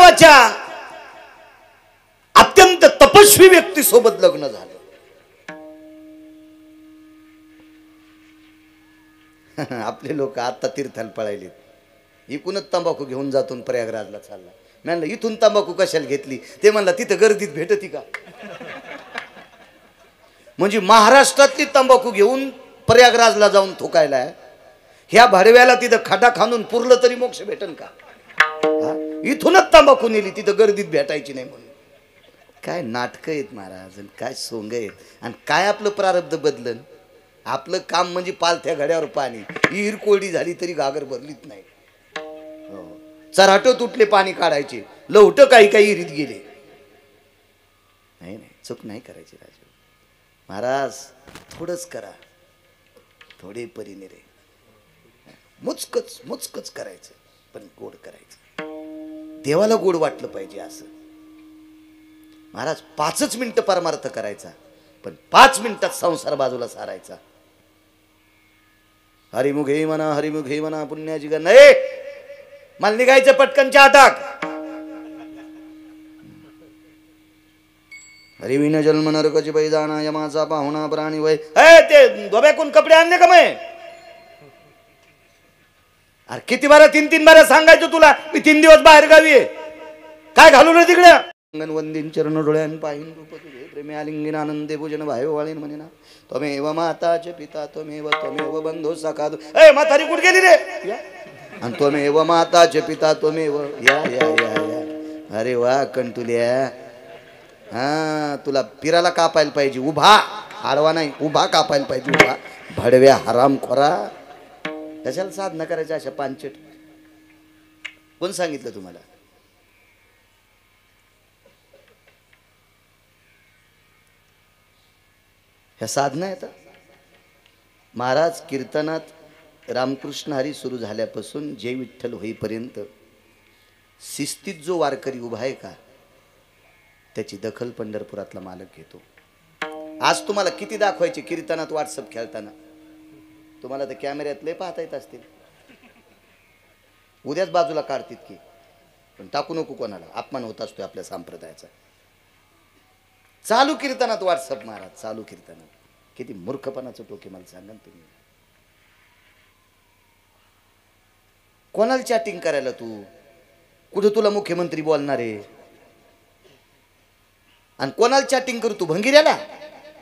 नावाच्या अत्यंत तपस्वी व्यक्ती सोबत लग्न झालं. आपले लोक आता तीर्थाला पळायले. इकूनच तंबाखू घेऊन जातून प्रयागराजला चालला. म्हणलं इथून तंबाखू कशाला घेतली? ते म्हणला तिथं गर्दीत भेटती का? म्हणजे महाराष्ट्रातली तंबाखू घेऊन प्रयागराजला जाऊन थुकायला, ह्या भडव्याला तिथं खडा खांदून पुरलं तरी मोक्ष भेटन का? इथूनच तंबाखू नेली, तिथं गर्दीत भेटायची नाही म्हणून. काय नाटकं आहेत महाराज, काय सोंग आहेत. आणि काय आपलं प्रारब्ध बदलन. आपलं काम म्हणजे पालथ्या घड्यावर पाणी. विहीर कोरडी झाली तरी घागर भरलीच नाही. चराट तुटले पाणी काढायचे, लवट काही काही विहिरीत गेले. नाही नाही, चूक नाही करायची राजू महाराज. थोडंच करा, थोडे परीने रे. मुचकच मुचकच करायचं, पण गोड करायचं. देवाला गोड वाटलं पाहिजे असं. महाराज 5 मिनिटं परमार्थ करायचा, पण 5 मिनिटात संसार बाजूला सारायचा. हरिमुखे म्हणा, हरिमुखे म्हणा, पुण्याची ग नाही. मला निघायचं पटकन चहा टाक. हरिविन जन्म नरकाची बैदाना, यमाचा पाहुणा प्राणी वय. ते धोब्याकून कपडे आणले का? मग अरे किती बारा 3 बारा सांगायचं तुला, मी 3 दिवस बाहेर गावी आहे. काय घालू रे तिकडे? वंदीन चरण डोळ्यान पाहिन रूप तुझे, प्रेमी आलिंगन आनंदे पूजन भायो वाळीन म्हणे ना. त्वमेव माताच पिता त्वमेव बंधू सखा. म्हातारी कुठे गेली रे? आणि त्वमेव माताच पिता त्वमेव. या या या या. अरे वा कंटुल्या. हा, तुला पिराला कापायला पाहिजे उभा, आडवा नाही, उभा कापायला पाहिजे उभा. भडव्या हरामखोरा, कशाला साधना करायच्या अशा पांचट? कोण सांगितलं तुम्हाला? ह्या साधना आहेत. महाराज कीर्तनात रामकृष्ण हरी सुरू झाल्यापासून जय विठ्ठल होईपर्यंत शिस्तीत जो वारकरी उभा आहे का, त्याची दखल पंढरपुरातला मालक घेतो. आज तुम्हाला किती दाखवायचे कीर्तनात व्हॉट्सअप खेळताना? तुम्हाला तर कॅमेऱ्यात लय पाहता येत असतील. उद्याच बाजूला काढतील की, पण टाकू नको कोणाला, अपमान होत असतो आपल्या संप्रदायाचा. चालू कीर्तनात व्हॉट्सअप महाराज, चालू कीर्तनात. किती मूर्खपणाचं टोके मला सांगा तुम्ही. कोणाला चॅटिंग करायला तू? कुठं तुला मुख्यमंत्री बोलणार आहे? आणि कोणाला चॅटिंग करू तू? भंगिऱ्याला,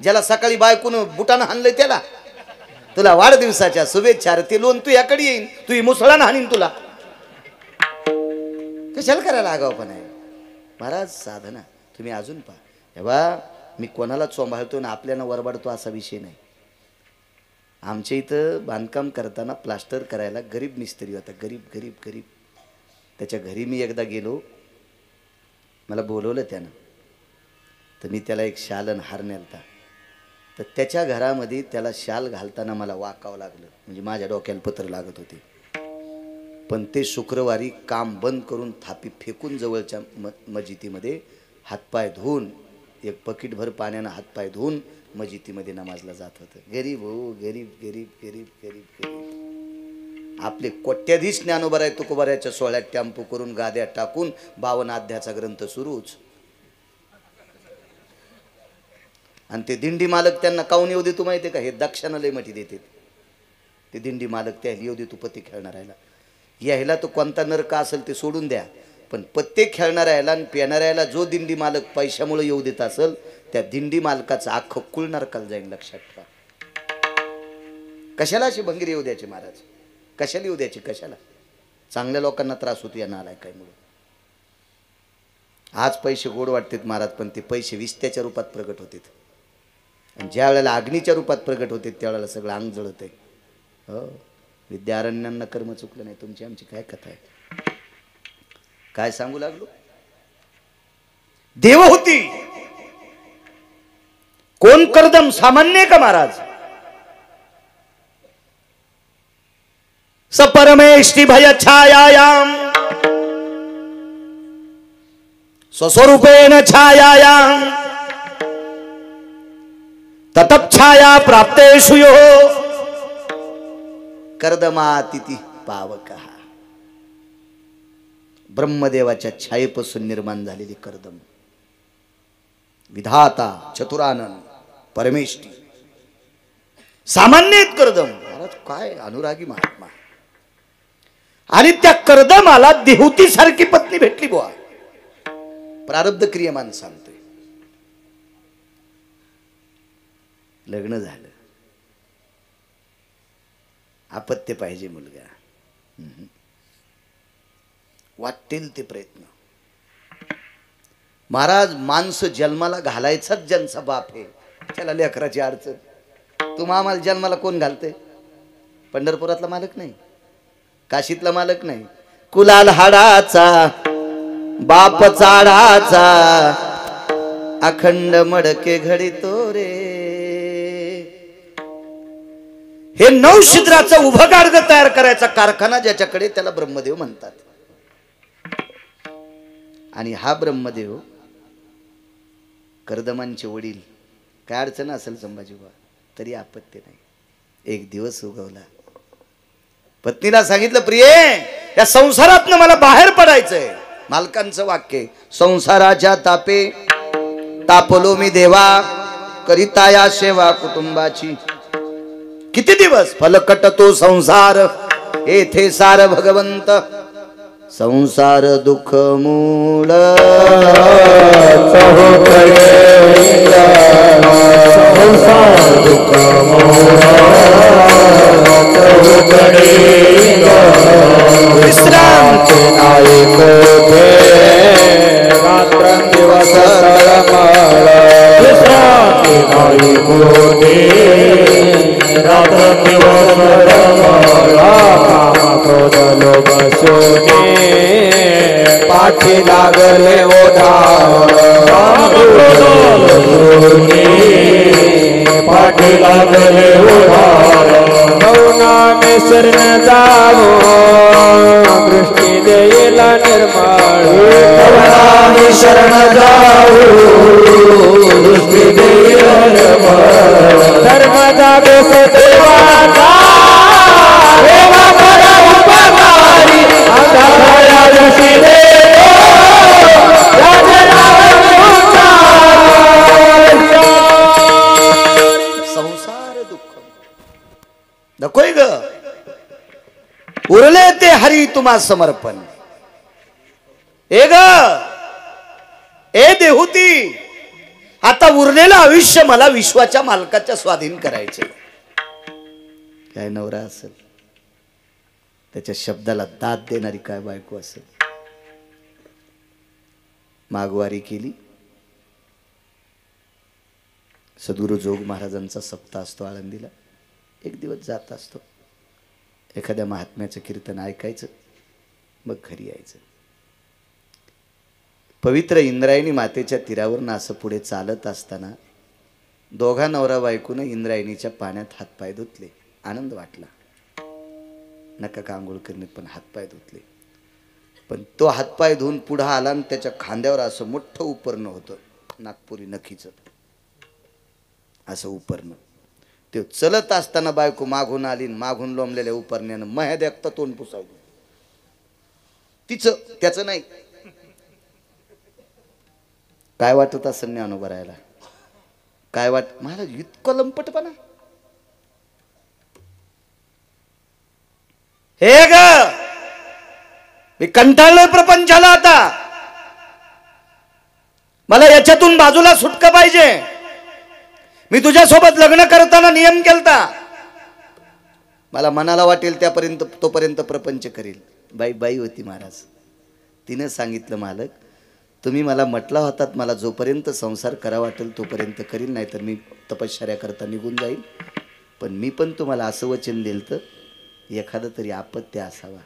ज्याला सकाळी बायकून बुटानं हाणलंय त्याला? तुला वाढदिवसाच्या शुभेच्छा. ते लोन तू याकडे येईन, तू मुसळानं हाणीन तुला. कशाला करायला आगाव पण आहे महाराज. साधना तुम्ही अजून पहा. तेव्हा मी कोणाला चोंभाळतो ना आपल्याला वरबाडतो असा विषय नाही. आमच्या इथं बांधकाम करताना प्लास्टर करायला गरीब मिस्त्री होता. गरीब गरीब गरीब. त्याच्या घरी मी एकदा गेलो, मला बोलवलं त्यानं. तर मी त्याला एक शाल आणि हार नेलता. तर त्याच्या घरामध्ये त्याला शाल घालताना मला वाकावं लागलं, म्हणजे माझ्या डोक्याला पत्र लागत होते. पण ते शुक्रवारी काम बंद करून थापी फेकून जवळच्या मस्जिदीमध्ये हातपाय धुवून, एक पकीटभर पाण्यानं हातपाय धुवून मस्जिदीमध्ये नमाजला जात होतं. गरीब हो, गरीब गरीब गरीब गरीब गरीब. आपले कोट्याधीश ज्ञानोबराय तुकोबारायच्या सोहळ्यात टेम्पो करून गाद्या टाकून 52 अध्यायाचा ग्रंथ सुरूच. आणि ते दिंडी मालक त्यांना काऊन येऊ देतो माहिती आहे का? हे दक्षिणा लय मठी देते ते दिंडी मालक. त्या येऊ देतो पत्ते खेळणाऱ्याला. यायला तो कोणता नरक असेल ते सोडून द्या, पण पत्ते खेळणाऱ्याला आणि पेणाऱ्याला जो दिंडी मालक पैशामुळे येऊ देत असेल, त्या दिंडी मालकाचं अख्खं कुळ नरकाला जाईल. लक्षात ठेवा. कशाला अशी भंगीर येऊ द्यायची महाराज? कशाला येऊ द्यायची? कशाला? चांगल्या लोकांना त्रास होतो या नालायकामुळे. आज पैसे गोड वाटतात महाराज, पण ते पैसे विस्त्याच्या रूपात प्रगट होतात. आणि ज्या वेळेला अग्नीच्या रूपात प्रगट होते त्यावेळेला सगळं अंग जळत आहे. हो, विद्यारण्यांना कर्म चुकलं नाही. तुमची आमची काय कथा आहे? काय सांगू लागलो? देव होती कोण कर्दम सामान्य का महाराज? सपरमेष्टि भय छायायाम स्वस्वरूपेण छायायाम ततच्छाया प्राप्तेषु यो कर्दमातिथि पावकः. ब्रह्मदेवाच्या छायेपासून निर्माण झालेली कर्दम, विधाता, चतुरानन, परमेष्ठी, सामान्य कर्दम. महाराज काय अनुरागी महात्मा. आणि त्या कर्दमाला देहुती सारखी पत्नी भेटली बुवा. प्रारब्ध क्रियमान सांगतोय. लग्न झालं, अपत्य पाहिजे मुलगा. वाटतील ते प्रयत्न. महाराज माणसं जन्माला घालायचाच ज्यांचा बाप आहे त्याला लेकराची अडचण. तुम्हा आम्हाला जन्माला कोण घालते? पंढरपुरातला मालक नाही, काशीतला मालक नाही, कुलाल हाडाचा बाप चाडाचा, अखंड मडके घडीतो रे. हे नवशिद्राचं उभं गाडगं तयार करायचा कारखाना ज्याच्याकडे, त्याला ब्रह्मदेव म्हणतात. आणि हा ब्रह्मदेव कर्दमांचे वडील. काय अडचण असेल संभाजीबा तरी आपत्ती नाही. एक दिवस उगवला, पत्नीला सांगितलं, प्रिये या संसारातनं मला बाहेर पडायचंय. मालकांचं वाक्य, संसाराच्या तापे तापलो मी देवा, करिता या सेवा कुटुंबाची. किती दिवस फलकट तो संसार, येथे सार भगवंत. संसार दुःख मूळ संसार दुःख विश्रांती नाही कोठे, रात्र दिवस तळमळ. विश्रांती नाही कोठे, रात्र दिवस तळमळ. काम क्रोध लोभ शोणे, पाठी लागले ओढावळ. पाठी लागले ओढावळ. मौनाने शरण जावो, दृष्टी देईल निर्मळ. मौनाने शरण जावो, दृष्टी देईल निर्मळ. धर्म जागो सदैवाचा, देवा बरा उपकारी. अंधारा दिवशी देवो, संसार दुःख नकोय ग, उरले ते हरी तुम्हा समर्पण. ए ग, ए देहुती, आता उरलेलं आयुष्य मला विश्वाच्या मालकाच्या स्वाधीन करायचे. काय नवरा असेल, त्याच्या शब्दाला दाद देणारी काय बायको असेल. मागवारी केली. सद्गुरु जोग महाराजांचा सप्ताह असतो आळंदीला. एक दिवस जात असतो, एखाद्या महात्म्याचं कीर्तन ऐकायचं, मग घरी यायचं. पवित्र इंद्रायणी मातेच्या तीरावरून असं पुढे चालत असताना दोघा नवरा बायकोनं इंद्रायणीच्या पाण्यात हातपाय धुतले. आनंद वाटला. नका का आंघोळ करणे, पण हातपाय धुतले. पण तो हातपाय धुवून पुढे आला आणि त्याच्या खांद्यावर असं मोठं उपरणं होतं, नागपुरी नखीचं असं उपरणं. ते चलत असताना बायको मागून आली, मागून लोंबलेल्या उपरण्यानं मह्या देखता तोंड पुसावलं. तिचं, त्याचं नाही. काय वाटत असं ज्ञानोबा राहायला? काय वाट महाराज, इतकं लंपटपणा. हे ग, मी कंटाळलोय प्रपंचाला. आता मला याच्यातून बाजूला सुटका पाहिजे. मी तुझ्यासोबत लग्न करताना नियम केलता, मला मनाला वाटेल त्यापर्यंत तोपर्यंत प्रपंच करेल. बाई बाई होती महाराज. तिने सांगितलं, मालक तुम्ही मला म्हटला होतात, मला जोपर्यंत संसार करा वाटेल तोपर्यंत करील, नाहीतर मी तपश्चर्या करता निघून जाईल. पण मी पण तुम्हाला असं वचन दिलं तर एखादं तरी आपत्य असावा.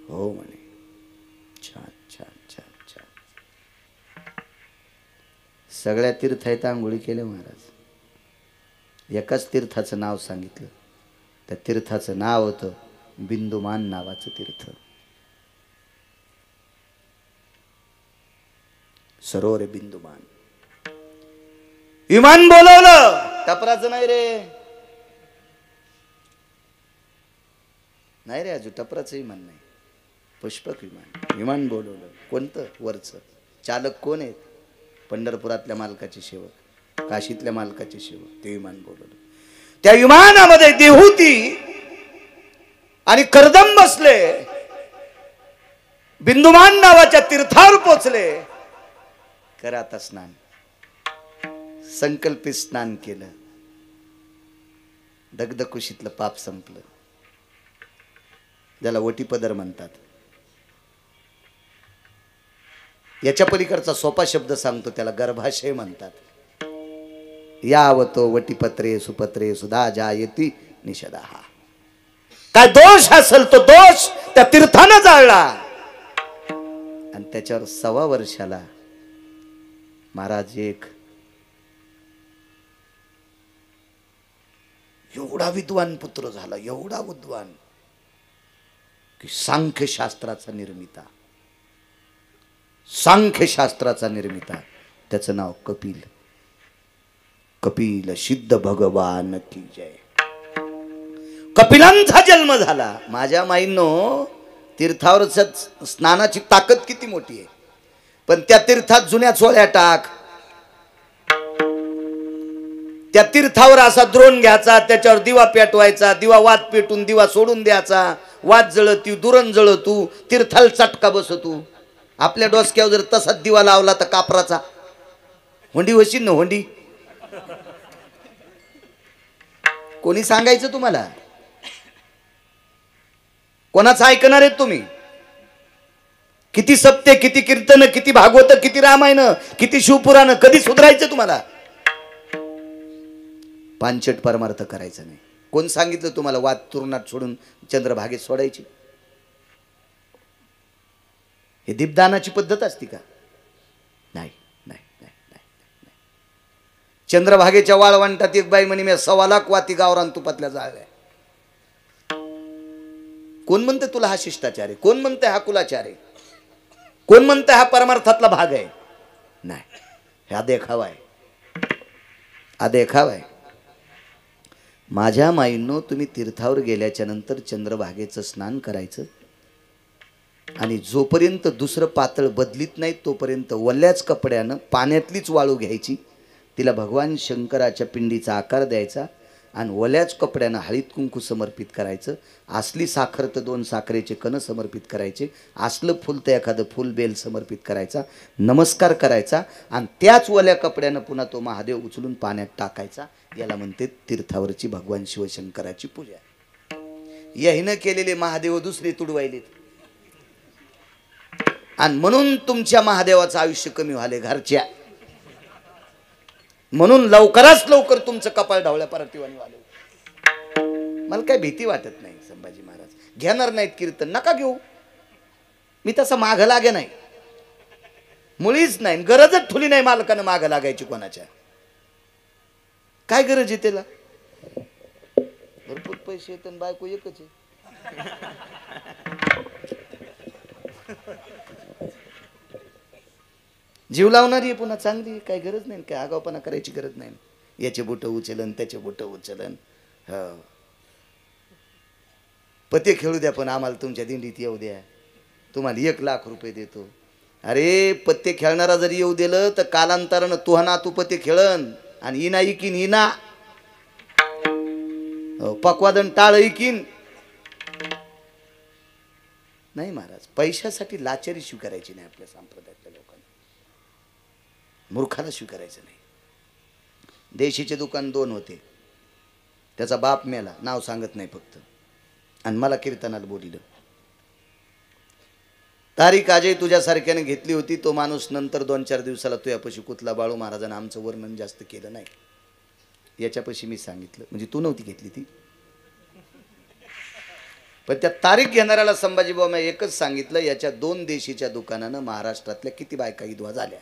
हो म्हणे. छान छान छान छान. सगळ्या तीर्थात आंघोळी केल्या महाराज. एकाच तीर्थाचं नाव सांगितलं. त्या तीर्थाचं नाव होतं बिंदुमान नावाचं तीर्थ. सरोवर बिंदुमान. विमान बोलवलं, टपराचं नाही रे, नाही रे, अजून टपराचं विमान नाही. पुष्पक विमान. विमान बोलवलं. कोणतं? वरचं. चालक कोण आहेत? पंढरपुरातल्या मालकाचे सेवक, काशीतल्या मालकाचे सेवक. ते विमान बोलवलं. त्या विमानामध्ये देहूती आणि कर्दम बसले. बिंदुमान नावाच्या तीर्थावर पोचले. करा आता स्नान. संकल्पित स्नान केलं. दगदकुशीतलं पाप संपलं. ज्याला वटीपदर म्हणतात. याच्या पलीकडचा सोपा शब्द सांगतो, त्याला गर्भाशय म्हणतात. यावतो वटीपत्रे सुपत्रे सुधा जायती निषदाहा. काय दोष असेल तो दोष त्या तीर्थानं जाळला. आणि त्याच्यावर 1.25 वर्षाला महाराज एक एवढा विद्वान पुत्र झाला, एवढा विद्वान की सांख्यशास्त्राचा निर्मिता. सांख्यशास्त्राचा निर्मिता. त्याचं नाव कपिल. कपिल सिद्ध भगवान की जय. कपिलांचा जन्म झाला. माझ्या माईंनो, तीर्थावरच स्नानाची ताकद किती मोठी आहे. पण त्या तीर्थात जुन्या चोळ्या टाक. त्या तीर्थावर असा द्रोण घ्यायचा, त्याच्यावर दिवा पेटवायचा, दिवा वात पेटून दिवा सोडून द्यायचा. वात जळती, दुरण जळतू, तीर्थाला चटका बसतू. आपल्या डोसक्यावर जर तसाच दिवा लावला तर कापराचा होंडी होशील ना. होंडी कोणी सांगायचं तुम्हाला? कोणाचं ऐकणार आहेत तुम्ही? किती सप्ते, किती कीर्तन, किती भागवत, किती रामायण, किती शिवपुराण, कधी सुधारायचं तुम्हाला? पांचट परमार्थ करायचं नाही. कोण सांगितलं तुम्हाला वात तुरणात सोडून चंद्रभागेत सोडायची? हे दीपदानाची पद्धत असती का? नाही नाही नाही नाही. चंद्रभागेच्या वाळवंटात एक बाई म्हणे, मी 1.25 लाख वाती गावरान तुपातल्या जाळल्या. कोण म्हणते तुला हा शिष्टाचार आहे? कोण म्हणते हा कुलाचार आहे? कोण म्हणते हा परमार्थातला भाग आहे? नाही, हा देखावा आहे. हा देखावा आहे. माझ्या माईंनो, तुम्ही तीर्थावर गेल्याच्या नंतर चंद्रभागेचं स्नान करायचं. आणि जोपर्यंत दुसरं पातळ बदलीत नाही तोपर्यंत वल्याच कपड्यानं पाण्यातलीच वाळू घ्यायची, तिला भगवान शंकराच्या पिंडीचा आकार द्यायचा आणि वल्याच कपड्यानं हळीत कुंकू समर्पित करायचं. असली साखर तर 2 साखरेचे कण समर्पित करायचे. असलं फुल तर एखादं फुल बेल समर्पित करायचा. नमस्कार करायचा आणि त्याच वल्या कपड्यानं पुन्हा तो महादेव उचलून पाण्यात टाकायचा. याला म्हणते तीर्थावरची भगवान शिवशंकराची पूजा. याहीनं केलेले महादेव दुसरे तुडवायलेत. आणि म्हणून तुमच्या महादेवाचं आयुष्य कमी व्हाले घरच्या. म्हणून लवकरात लवकर तुमचं कपाळ ढवळ्या परतीवानी वाले. मला काय भीती वाटत नाही. संभाजी महाराज घेणार नाहीत कीर्तन, नका घेऊ. मी तसं माग लागे नाही, मुळीच नाही. गरजच ठुली नाही मालकानं माग लागायची कोणाच्या. काय गरज आहे त्याला? भरपूर पैसे येत आणि बायको एकच आहे. जीव लावणारी आहे पुन्हा चांगली. काय गरज नाही, काय आगावपणा करायची गरज नाही. याचे बोट उचलन, त्याचे बोट उचलन. हो, पते खेळू द्या पण आम्हाला तुमच्या दिंडीत येऊ द्या. तुम्हाला 1 लाख रुपये देतो. अरे पत्ते खेळणारा जरी येऊ दिलं तर कालांतरानं तुहना तू पत्ते खेळन आणि इना इकीन. इना पक्वादन टाळ इकीन. नाही महाराज, पैशासाठी लाचारी स्वीकारायची नाही. आपल्या संप्रदायातल्या लोकांना मूर्खाला स्वीकारायचं नाही. देशीचे दुकान 2 होते. त्याचा बाप मेला, नाव सांगत नाही फक्त, आणि मला कीर्तनाला बोलिलं. तारीख आजही तुझ्यासारख्याने घेतली होती. तो माणूस नंतर 2-4 दिवसाला तुझ्यापाशी कुतला. बाळू महाराजांनी आमचं वर्णन जास्त केलं नाही. याच्यापाशी मी सांगितलं, म्हणजे तू नव्हती घेतली ती. पण त्या तारीख घेणाऱ्याला संभाजी बाबा मी एकच सांगितलं, याच्या 2 देशीच्या दुकानानं महाराष्ट्रातल्या किती बायका विधवा झाल्या.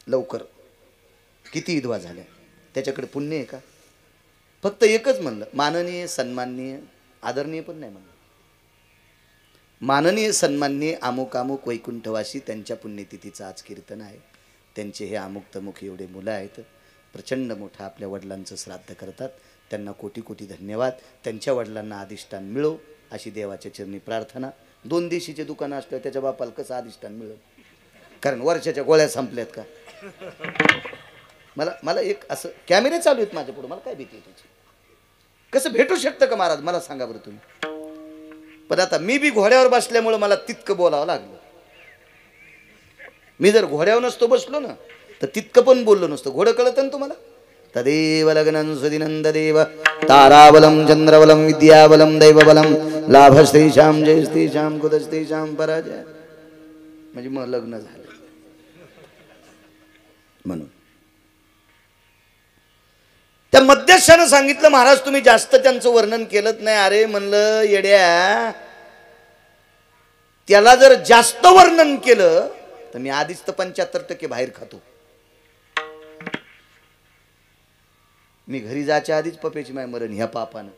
लवकर किती विधवा झाल्या, त्याच्याकडे पुण्य आहे का? फक्त एकच म्हणलं, माननीय सन्माननीय आदरणीय पण नाही म्हणलं, माननीय सन्माननीय अमुक अमुक वैकुंठवासी, त्यांच्या पुण्यतिथीचं आज कीर्तन आहे. त्यांचे हे अमुक तमुक एवढे मुलं आहेत, प्रचंड मोठं आपल्या वडिलांचं श्राद्ध करतात. त्यांना कोटी कोटी धन्यवाद. त्यांच्या वडिलांना अधिष्ठान मिळो अशी देवाच्या चरणी प्रार्थना. 2 देशीचे दुकानं असल्यावर त्याच्या बापाला कसं अधिष्ठान मिळेल? कारण वर्षाच्या गोळ्या संपल्यात का? मला एक असं कॅमेरे चालू आहेत माझ्या पुढे, मला काय भीती आहे त्याची? कसं भेटू शकतं का महाराज मला सांगा बरं तुम्ही? पण आता मी बी घोड्यावर बसल्यामुळे मला तितकं बोलावं लागलं. मी जर घोड्यावर नसतो बसलो ना तर तितकं पण बोललो नसतो. घोडं कळतं ना तुम्हाला? तदेव लग्नं सुदिनंद देव ताराबलम चंद्रबलम विद्याबलम दैवबलम लाभ श्रीशाम जय श्रीशाम कुद श्रीशाम पराजय. म्हणजे मग लग्न झालं. म्हणून त्या मध्यस्थानं सांगितलं महाराज तुम्ही जास्त त्यांचं वर्णन केलंच नाही. अरे म्हणलं येड्या, त्याला जर जास्त वर्णन केलं तर मी आधीच तर 75% बाहेर खातो. मी घरी जायच्या आधीच पपेची माय मरण ह्या पापानं.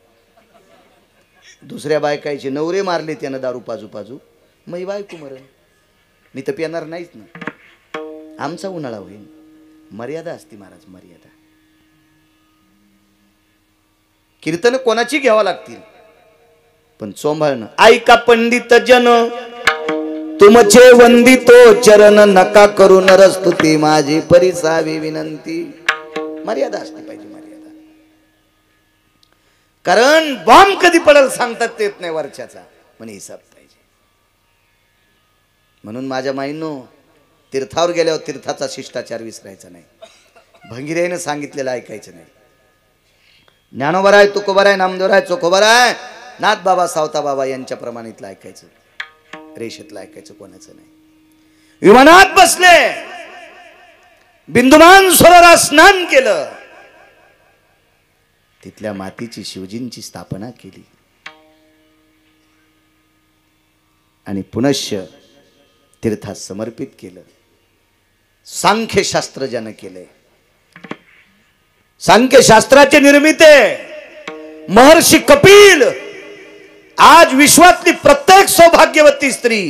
दुसऱ्या बायकायचे नवरे मारले त्यानं दारू पाजू पाजू, मग बायको मरण. मी तर पिणार नाहीच ना. आमचा उन्हाळा होईल. मर्यादा असती महाराज, मर्यादा. कीर्तन कोणाची घ्यावा लागतील पण चोंभाळणं. ऐका पंडित जन तुमचे वंदितो चरण, नका करू नरस्तुती माझी परिसावी विनंती. मर्यादा असती पाहिजे, मर्यादा. कारण बॉम्ब कधी पडेल सांगतात येत नाही वर्षाचा, पण हिसाब पाहिजे. म्हणून माझ्या माईंनो, तीर्थावर गेल्यावर तीर्थाचा शिष्टाचार विसरायचा नाही. भंगिरेनं सांगितलेलं ऐकायचं नाही. ज्ञानोबराय तुकोबराय नामदेवराय चोखोबराय नाथ बाबा सावता बाबा यांच्या प्रमाणितलं ऐकायचं, रेषेतलं ऐकायचं कोणाचं नाही. विमानात बसले, बिंदुमान सरोवरात स्नान केलं, तिथल्या मातीची शिवजींची स्थापना केली आणि पुनश्च तीर्थात समर्पित केलं. सांख्यशास्त्र ज्यानं केलंय, सांख्यशास्त्राचे निर्मिते महर्षी कपिल आज विश्वातली प्रत्येक सौभाग्यवती स्त्री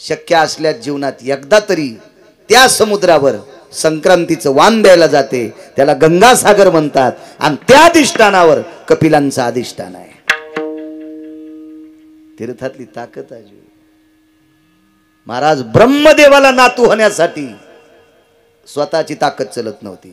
शक्य असल्या जीवनात एकदा तरी त्या समुद्रावर संक्रांतीचं वाण द्यायला जाते. त्याला गंगासागर म्हणतात आणि त्या अधिष्ठानावर कपिलांचं अधिष्ठान आहे. तीर्थातली ताकद आहे. महाराज ब्रह्मदेवाला नातू होण्यासाठी स्वतःची ताकद चलत नव्हती.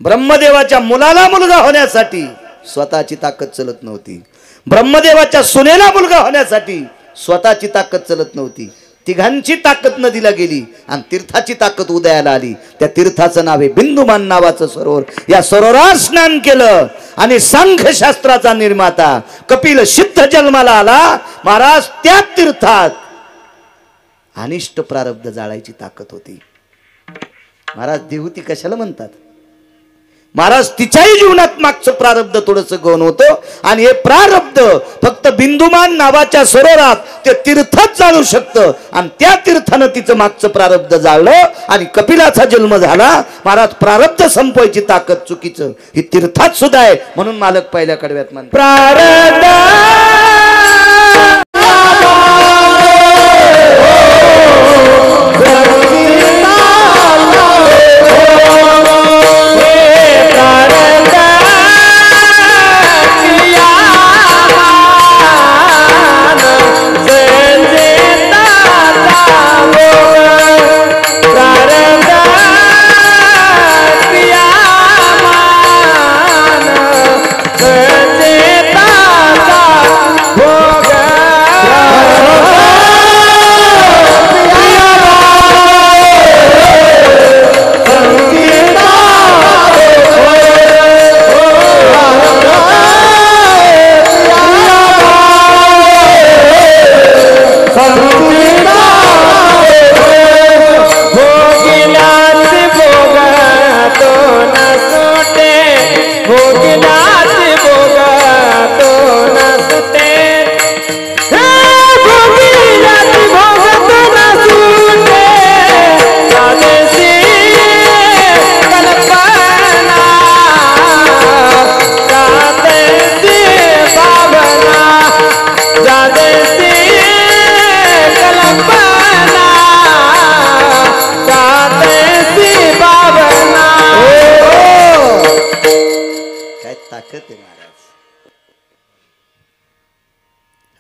ब्रह्मदेवाच्या मुलाला मुलगा होण्यासाठी स्वतःची ताकद चलत नव्हती. ब्रह्मदेवाच्या सुनेला मुलगा होण्यासाठी स्वतःची ताकद चलत नव्हती. तिघांची ताकद नदीला गेली आणि तीर्थाची ताकद उदयाला आली. त्या तीर्थाचं नाव आहे बिंदुमान नावाचं सरोवर. या सरोवरात स्नान केलं आणि सांख्यशास्त्राचा निर्माता कपिल सिद्ध जन्माला आला. महाराज त्या तीर्थात अनिष्ट प्रारब्ध जाळायची ताकद होती. महाराज देवती कशाला म्हणतात? महाराज तिच्याही जीवनात मागचं प्रारब्ध थोडंसं गौण होतं आणि हे प्रारब्ध फक्त बिंदुमान नावाच्या सरोवरात ते तीर्थात जाळू शकतं आणि त्या तीर्थानं तिचं मागचं प्रारब्ध जाळलं आणि कपिलाचा जन्म झाला. महाराज प्रारब्ध संपवायची ताकद चुकीचं ही तीर्थात सुद्धा आहे. म्हणून मालक पहिल्या कडव्यात म्हणतात प्रारब्ध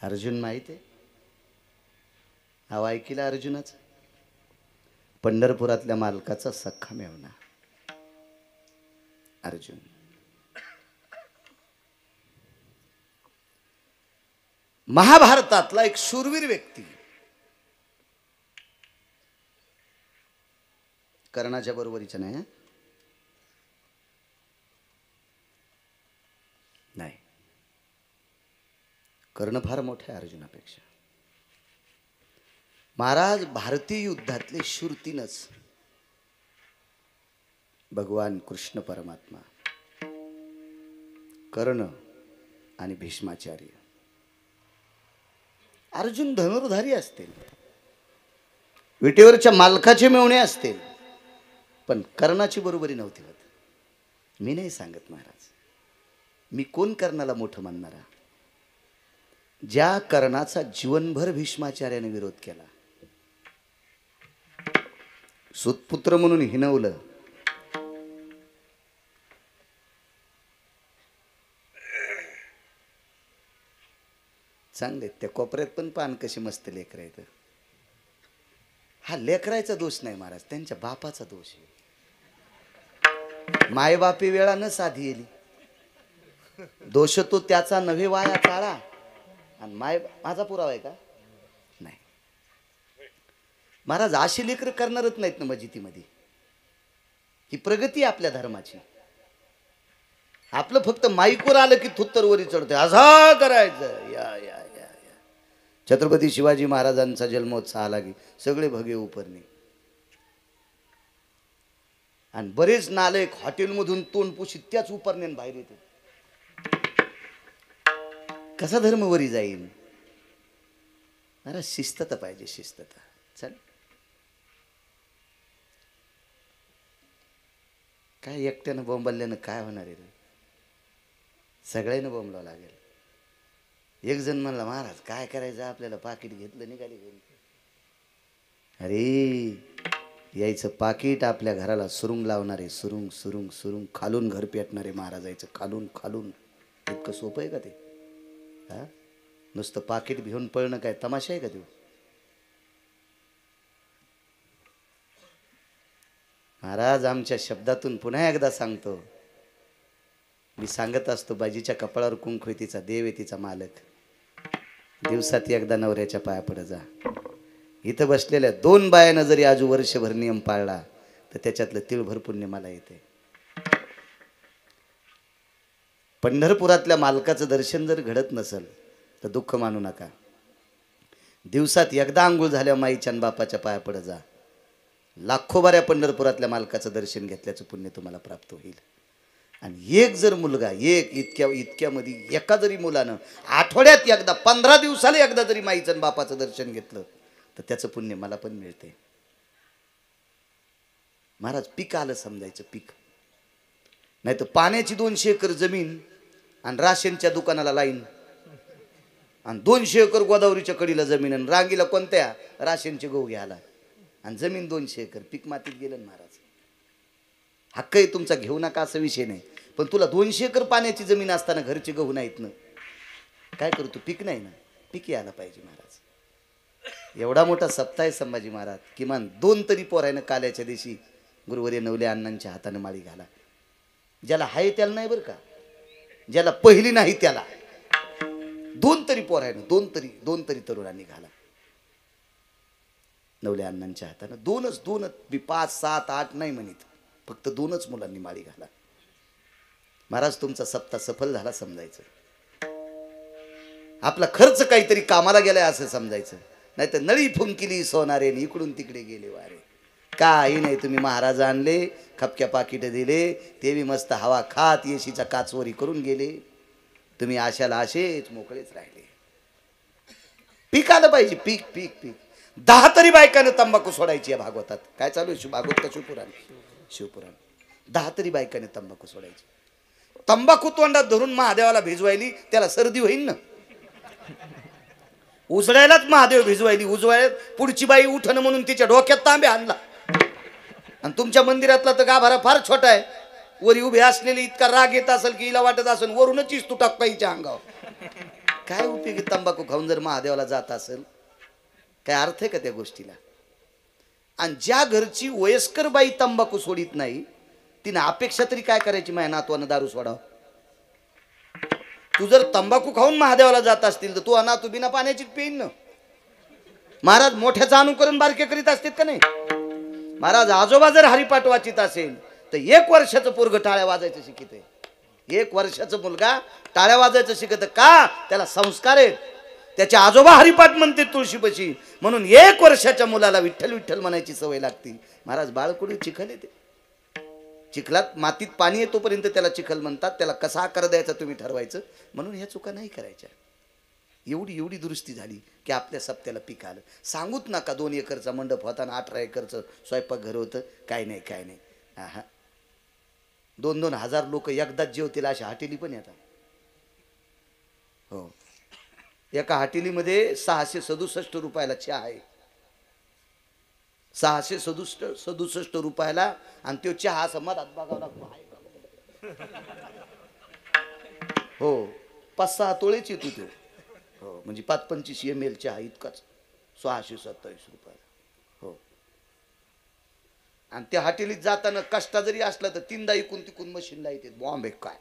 अर्जुन माहित आहे नाव ऐकलं अर्जुनाचं? पंढरपुरातल्या मालकाचा सख्खा मेवणा अर्जुन. महाभारतातला एक शूरवीर व्यक्ती, कर्णाच्या बरोबरीचा नाही. नाही, कर्ण फार मोठा आहे अर्जुनापेक्षा. महाराज, भारतीय युद्धातले शूर तीनच: भगवान कृष्ण परमात्मा, कर्ण आणि भीष्माचार्य. अर्जुन धनुर्धारी असतील, विटेवरच्या मालकाचे मेवणे असतील, पण कर्णाची बरोबरी नव्हती होत. मी नाही सांगत महाराज, मी कोण कर्णाला मोठं मानणारा? ज्या कर्णाचा जीवनभर भीष्माचार्याने विरोध केला, सुतपुत्र म्हणून हिणवलं, चांगले त्या कोपऱ्यात पण पान कशी मस्त लेकर आहेत. हा लेकरायचा दोष नाही महाराज, त्यांच्या बापाचा दोष आहे. मायबापी वेळा न साधी येली, दोष तो त्याचा नव्हे वाया चाळा. आणि माझा पुरावा आहे का? नाही महाराज, अशी लेकर करणारच नाहीत ना मजितीमध्ये. ही प्रगती आपल्या धर्माची. आपलं फक्त माईकवर आलं की थुत्तरवरी चढते, असा करायचं. या या या या छत्रपती शिवाजी महाराजांचा जन्मोत्सव आला की सगळे भगे उपरणे. आणि बरेच नालायक हॉटेलमधून तोंड पुशीत त्याच उपरण्यान बाहेर येते. कसा धर्मवरी जाईल? अरे शिस्तता पाहिजे, शिस्तता. चल, काय एकट्यानं बोंबल्यानं काय होणार आहे रे? सगळ्यांना बोंबलावं लागेल. एक जण म्हणला, महाराज काय करायचं आपल्याला? पाकिट घेतलं, निघाली घरी. अरे यायचं पाकिट आपल्या घराला सुरुंग लावणारे, सुरुंग सुरुंग सुरुंग, खालून घर पेटणारे महाराजायचं, खालून खालून. इतकं सोपं आहे का ते? हा, नुसतं पाकिट घेऊन पळणं काय तमाशा आहे का ते? महाराज, आमच्या शब्दातून पुन्हा एकदा सांगतो, मी सांगत असतो, बाजीच्या कपाळावर कुंकू आहे, तिचा देव आहे, तिचा मालक. दिवसात एकदा नवऱ्याच्या पाया पडत जा. इथं बसलेल्या 2 बायानं जरी आजू वर्षभर नियम पाळला तर त्याच्यातलं तिळभर पुण्य मला येते. पंढरपुरातल्या मालकाचं दर्शन जर घडत नसेल तर दुःख मानू नका. दिवसात एकदा आंघोळ झाल्या माईच्या आणि बापाच्या पाया पडत जा. लाखो बाऱ्या पंढरपुरातल्या मालकाचं दर्शन घेतल्याचं पुण्य तुम्हाला प्राप्त होईल. आणि एक जर मुलगा, एक इतक्यामध्ये एका जरी मुलानं आठवड्यात एकदा, 15 दिवसाला एकदा जरी माईचं आणि बापाचं दर्शन घेतलं तर त्याचं पुण्य मला पण मिळते. महाराज, पीक आलं समजायचं, पीक. नाही तर पाण्याची 200 एकर जमीन आणि राशनच्या दुकानाला लाईन, आणि 200 एकर गोदावरीच्या कडीला जमीन, आणि रांगीला कोणत्या राशनचे गहू घ्यायला, आणि जमीन 200 एकर, पीक मातीत गेलं महाराज. हक्क आहे तुमचा, घेऊ नका असा विषय नाही, पण तुला 200 एकर पाण्याची जमीन असताना घरचे गहू नाहीत ना, काय करू तू? पीक नाही ना, पीक यायला पाहिजे महाराज. एवढा मोठा सप्ताह आहे संभाजी महाराज, किमान 2 तरी पोरायनं काल्याच्या दिवशी गुरुवर्य नवले अण्णांच्या हाताने माळी घाला. ज्याला हाय त्याला नाही बरं का, ज्याला पहिली नाही त्याला 2 तरी पोरायनं, 2 तरी तरुणांनी घाला नवले अण्णांच्या हाताने. 2च 5, 7, 8 नाही म्हणित, फक्त 2च मुलांनी माळी घाला. महाराज, तुमचा सप्ताह सफल झाला समजायचं. आपला खर्च काहीतरी कामाला गेलाय असं समजायचं. नाही तर नळी फुंकिली सोनारे, इकडून तिकडे गेले वारे. काही नाही, तुम्ही महाराज आणले, खपक्या पाकिट दिले, ते बी मस्त हवा खात येशीचा काचवरी करून गेले. तुम्ही आशाला असेच मोकळेच राहिले. पीक आलं पाहिजे, पीक पीक पीक. 10 तरी बायकानं तंबाखू सोडायची आहे भागवतात. काय चालू आहे? भागवत का शिवपुराण? शिवपुराण. 10 तरी बायकाने तंबाखू सोडायची. तंबाखू तोंडात धरून महादेवाला भिजवायली, त्याला सर्दी होईल ना. उजळायलाच महादेव भिजवायली, उजवायला पुढची बाई उठणं म्हणून तिच्या डोक्यात तांबे आणला. आणि तुमच्या मंदिरातला तर गाभारा फार छोटा आहे, वरी उभे असलेली इतका राग येत असेल की हिला वाटत असेल वरूनच इस्तू टाकता हिच्या अंगावर. काय उपयोगी तंबाखू खाऊन जर महादेवाला जात असेल? काय अर्थ आहे का त्या गोष्टीला? आणि ज्या घरची वयस्कर बाई तंबाखू सोडित नाही, तिने अपेक्षा तरी काय करायची माझ्या नातवानं दारू सोडावं? तू जर तंबाखू खाऊन महादेवाला जात असतील तर तू अनाथ बिना पाण्याचीच पेईन ना. महाराज मोठ्याचं अनुकरण बारके करीत असतात का नाही? महाराज आजोबा जर हरिपाठ वाचित असेल तर 1 वर्षाचं पोरग टाळ्या वाजायचं शिकत आहे. 1 वर्षाचा मुलगा टाळ्या वाजायचं शिकत का? त्याला संस्कार आहेत. त्याचे आजोबा हरिपाठ म्हणते तुळशीपाशी, म्हणून 1 वर्षाच्या मुलाला विठ्ठल विठ्ठल म्हणायची सवय लागते. महाराज बाळकुडी चिखल येते, चिखलात मातीत पाणी येतोपर्यंत त्याला चिखल म्हणतात. त्याला कसा आकार द्यायचा तुम्ही ठरवायचं. म्हणून ह्या चुका नाही करायच्या. एवढी दुरुस्ती झाली की आपल्या सप्त्याला पीक आलं. सांगूच नका 2 एकरचा मंडप होता आणि 18 एकरचं स्वयंपाकघर होतं. काय नाही. हा 2-2 हजार लोक एकदाच जेवतील अशा हॉटेली पण येतात. हो, एका हॉटेलीमध्ये 667 रुपयाला चहा आहे. 667 रुपयाला. आणि तो चहा असं मधात बघावं लागतो. हो, 5-6 तोळेच येतो तो. हो, म्हणजे 5-25 ml चहा इतकाच 627 रुपयाला. हो, आणि त्या हॉटेलीत जाताना कष्टा जरी असला तर 3दा इकून तिकून मशीनला येते. बॉम्बे काय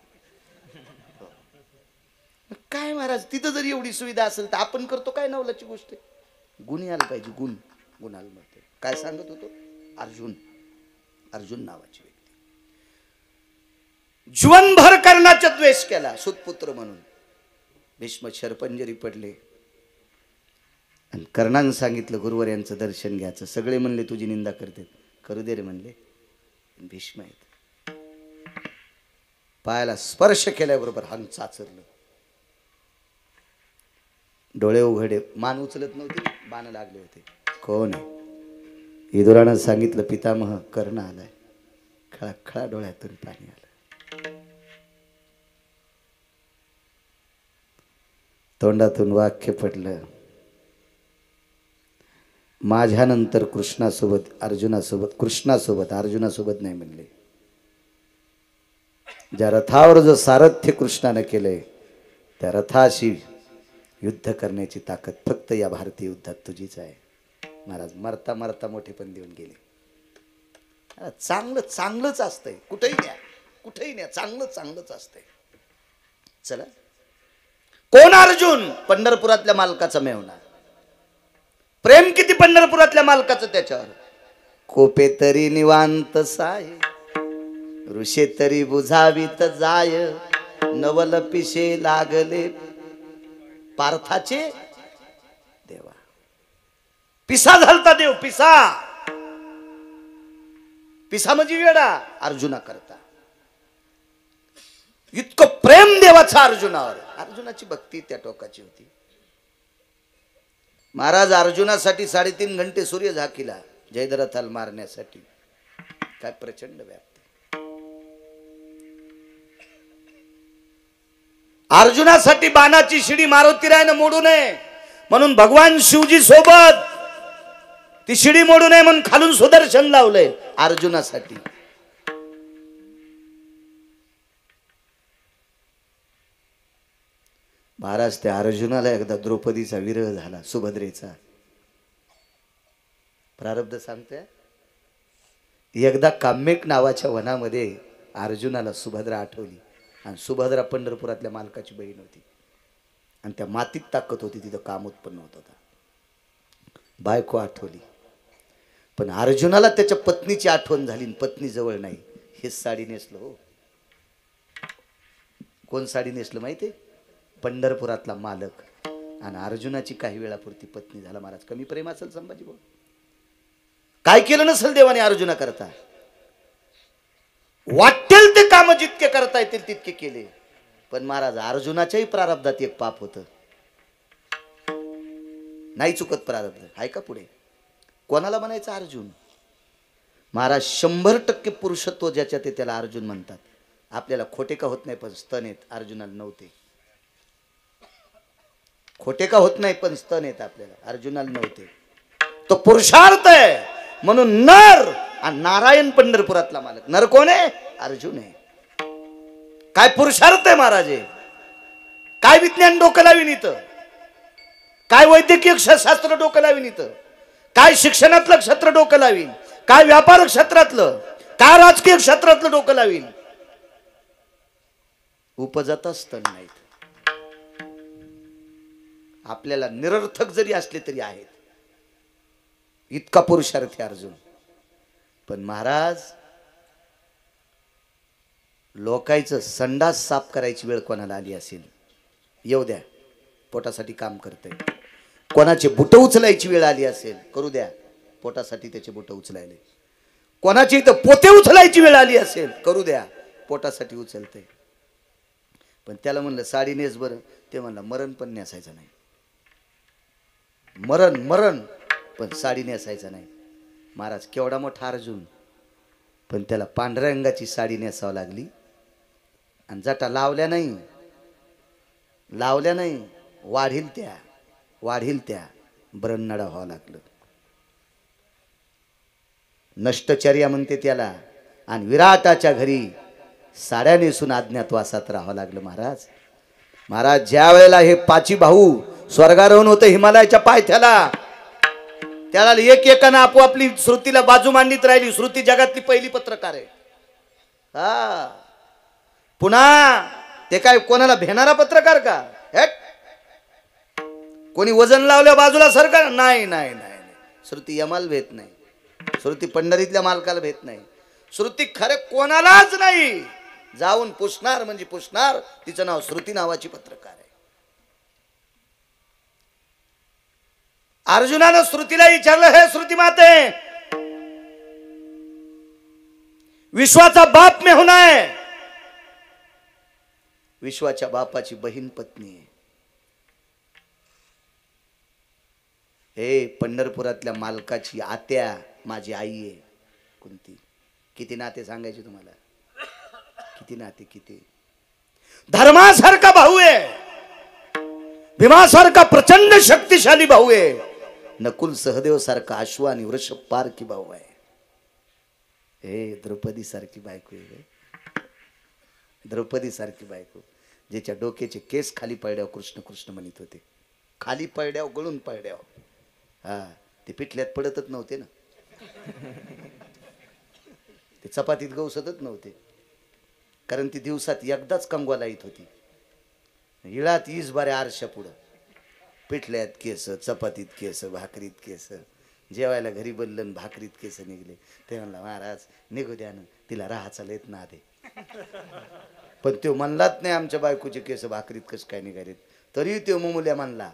काय महाराज, तिथं जर एवढी सुविधा असेल तर आपण करतो काय नवलाची गोष्ट. गुण यायला पाहिजे. गुण आलं म्हणते. काय सांगत होतो? अर्जुन नावाची व्यक्ती जीवनभर कर्णाचा द्वेष केला सुतपुत्र म्हणून. भीष्म शरपंजरी पडले आणि कर्णानं सांगितलं गुरुवर यांचं दर्शन घ्यायचं. सगळे म्हणले तुझी निंदा करते. करू दे रे म्हणले. भीष्म आहेत. पायाला स्पर्श केल्याबरोबर हंग चाचरलं. डोळे उघडे, मान उचलत नव्हती, बाण लागले होते. कोण आहे? विदुरानं सांगितलं पितामह कर्ण आलाय. खळखळा डोळ्यातून पाणी आलं. तोंडातून वाक्य पडलं, माझ्यानंतर कृष्णासोबत अर्जुनासोबत नाही म्हणले. ज्या रथावर जो सारथ्य कृष्णाने केलंय त्या रथाशी युद्ध करण्याची ताकद फक्त या भारतीय युद्धात तुझीच आहे. महाराज मरता मरता मोठे पण देऊन गेले. चांगलंच असतंय. कुठेही न्या चांगलंच असतंय. चला, कोण अर्जुन? पंढरपुरातल्या मालकाचा मेवणा. प्रेम किती पंढरपुरातल्या मालकाचं त्याच्यावर. कोपे तरी निवांत साय, ऋषे तरी बुझावीत जाय, नवल पिशे लागले पार्थाचे देवा. पिसा झालता देव. पिसा म्हणजे वेडा अर्जुना करता. इतकं प्रेम देवाचं अर्जुनावर. अर्जुनाची भक्ती त्या टोकाची होती. महाराज अर्जुनासाठी 3.5 घंटे सूर्य झाकीला जयद्रथाला मारण्यासाठी. काय प्रचंड व्याप्ती. अर्जुनासाठी बाणाची शिडी मारुतीरायनं मोडू नये म्हणून भगवान शिवजी सोबत ती शिडी मोडू नये म्हणून खालून सुदर्शन लावलंय अर्जुनासाठी. महाराज त्या अर्जुनाला एकदा द्रौपदीचा विरह झाला, सुभद्रेचा. प्रारब्ध सांगते. एकदा काम्यक नावाच्या वनामध्ये अर्जुनाला सुभद्रा आठवली. आणि सुभद्रा पंढरपुरातल्या मालकाची बहीण होती. आणि त्या मातीत ताकद होती, तिथं काम उत्पन्न होत होता. बायको आठवली. पण अर्जुनाला त्याच्या पत्नीची आठवण झाली. पत्नी जवळ नाही. हेच साडी नेसलं. हो, कोण साडी नेसलं माहिती? पंढरपुरातला मालक. आणि अर्जुनाची काही वेळापुरती पत्नी झाला. महाराज कमी प्रेम असेल संभाजी भाऊ? काय केलं नसेल देवाने अर्जुना करता? वाटेल ते काम जितके करता येतील तितके केले. पण महाराज अर्जुनाच्याही प्रारब्धात एक पाप होतं. नाही चुकत प्रारब्ध. आहे का पुढे? कोणाला म्हणायचं अर्जुन? महाराज 100% पुरुषत्व ज्याच्यात आहे त्याला अर्जुन म्हणतात. आपल्याला खोटे का होत नाही पण स्तन आहेत, अर्जुनाला नव्हते. खोटे का होत नाही पण स्तन आहेत आपल्याला, अर्जुनाला नव्हते. तो पुरुषार्थ आहे म्हणून नर. आणि नारायण पंढरपुरातला मालक. नर कोण आहे? अर्जुन आहे. काय पुरुषार्थ आहे महाराज. काय विज्ञान डोकं लावीन इथं. काय वैद्यकीय शास्त्र डोकं लावीन इथं, काय शिक्षणातलं क्षेत्र डोकं लावीन, काय व्यापार क्षेत्रातलं, काय राजकीय क्षेत्रातलं डोकं लावीन. उपजतच तर नाहीत. आपल्याला निरर्थक जरी असले तरी आहेत. इतका पुरुषार्थी अर्जुन. पण महाराज लोकांचं संडास साफ करायची वेळ कोणाला आली असेल, येऊ द्या, पोटासाठी काम करतंय. कोणाचे बुट उचलायची वेळ आली असेल, करू द्या, पोटासाठी त्याचे बुट उचलायले. कोणाची इथं पोते उचलायची वेळ आली असेल, करू द्या, पोटासाठी उचलतंय. पण त्याला म्हणलं साडी नेस बरं, ते म्हणलं मरण पण नेसायचं नाही. मरण मरण पण साडी नेसायचं नाही. महाराज केवढा मोठा अर्जुन, पण त्याला पांढऱ्या रंगाची साडी नेसावं लागली. आणि जटा लावल्या नाही, वाढील त्या ब्रह्मनडा व्हावं लागलं. नष्टचर्या म्हणते त्याला. आणि विराटाच्या घरी साड्या नेसून अज्ञातवासात राहावं लागलं. महाराज ज्या वेळेला हे पाची भाऊ स्वर्गारोहण होतं हिमालयाच्या पायथ्याला, त्याला एक एकानं आपोआपली श्रुतीला बाजू मांडीत राहिली. श्रुती जगातली पहिली पत्रकार आहे. हा, पुन्हा ते काय कोणाला भेणारा पत्रकार का? कोणी वजन लावल्या बाजूला सरकार नाही. श्रुती यमाल भेट नाही. श्रुती पंढरीतल्या मालकाला भेट नाही. श्रुती खरे कोणालाच नाही. जाऊन पुसणार म्हणजे पुसणार. तिचं नाव श्रुती नावाची पत्रकार आहे. अर्जुनानं श्रुतीला विचारलं, हे श्रुती माते, विश्वाचा बाप में होना है. विश्वाच्या बापाची बहीण पत्नी आहे. हे पंढरपुरातल्या मालकाची आत्या माझी आई आहे. कोणती? किती नाते सांगायचे तुम्हाला? किती नाते? किती? धर्मासारखा भाऊ आहे, भीमासारखा प्रचंड शक्तिशाली भाऊ आहे, नकुल सहदेव सारखा अश्व आणि वृषभ पारखी भाऊ आहे. हे द्रौपदी सारखी बायको आहे. द्रौपदी सारखी बायको, ज्याच्या डोक्याचे केस खाली पडल्यावर कृष्ण कृष्ण म्हणत होते. खाली पडल्यावर गळून पडल्यावर. हा, ते पिठल्यात पडतच नव्हते ना, ते चपातीत गवसतच नव्हते. कारण ती दिवसात एकदाच कंगवाला येत होती. हिळात 20 बाऱ्या आरशा पुढं, पिठल्यात केस, चपातीत केस, भाकरीत केस. जेवायला घरी बोललं, भाकरीत केस निघले. ते म्हणला, महाराज निघू द्या ना, तिला राहाचा लेत ना दे. पण तो म्हणलाच नाही आमच्या बायकोचे केस भाकरीत कसं काय निघालेत. तरी तो मुमुल्या म्हणला,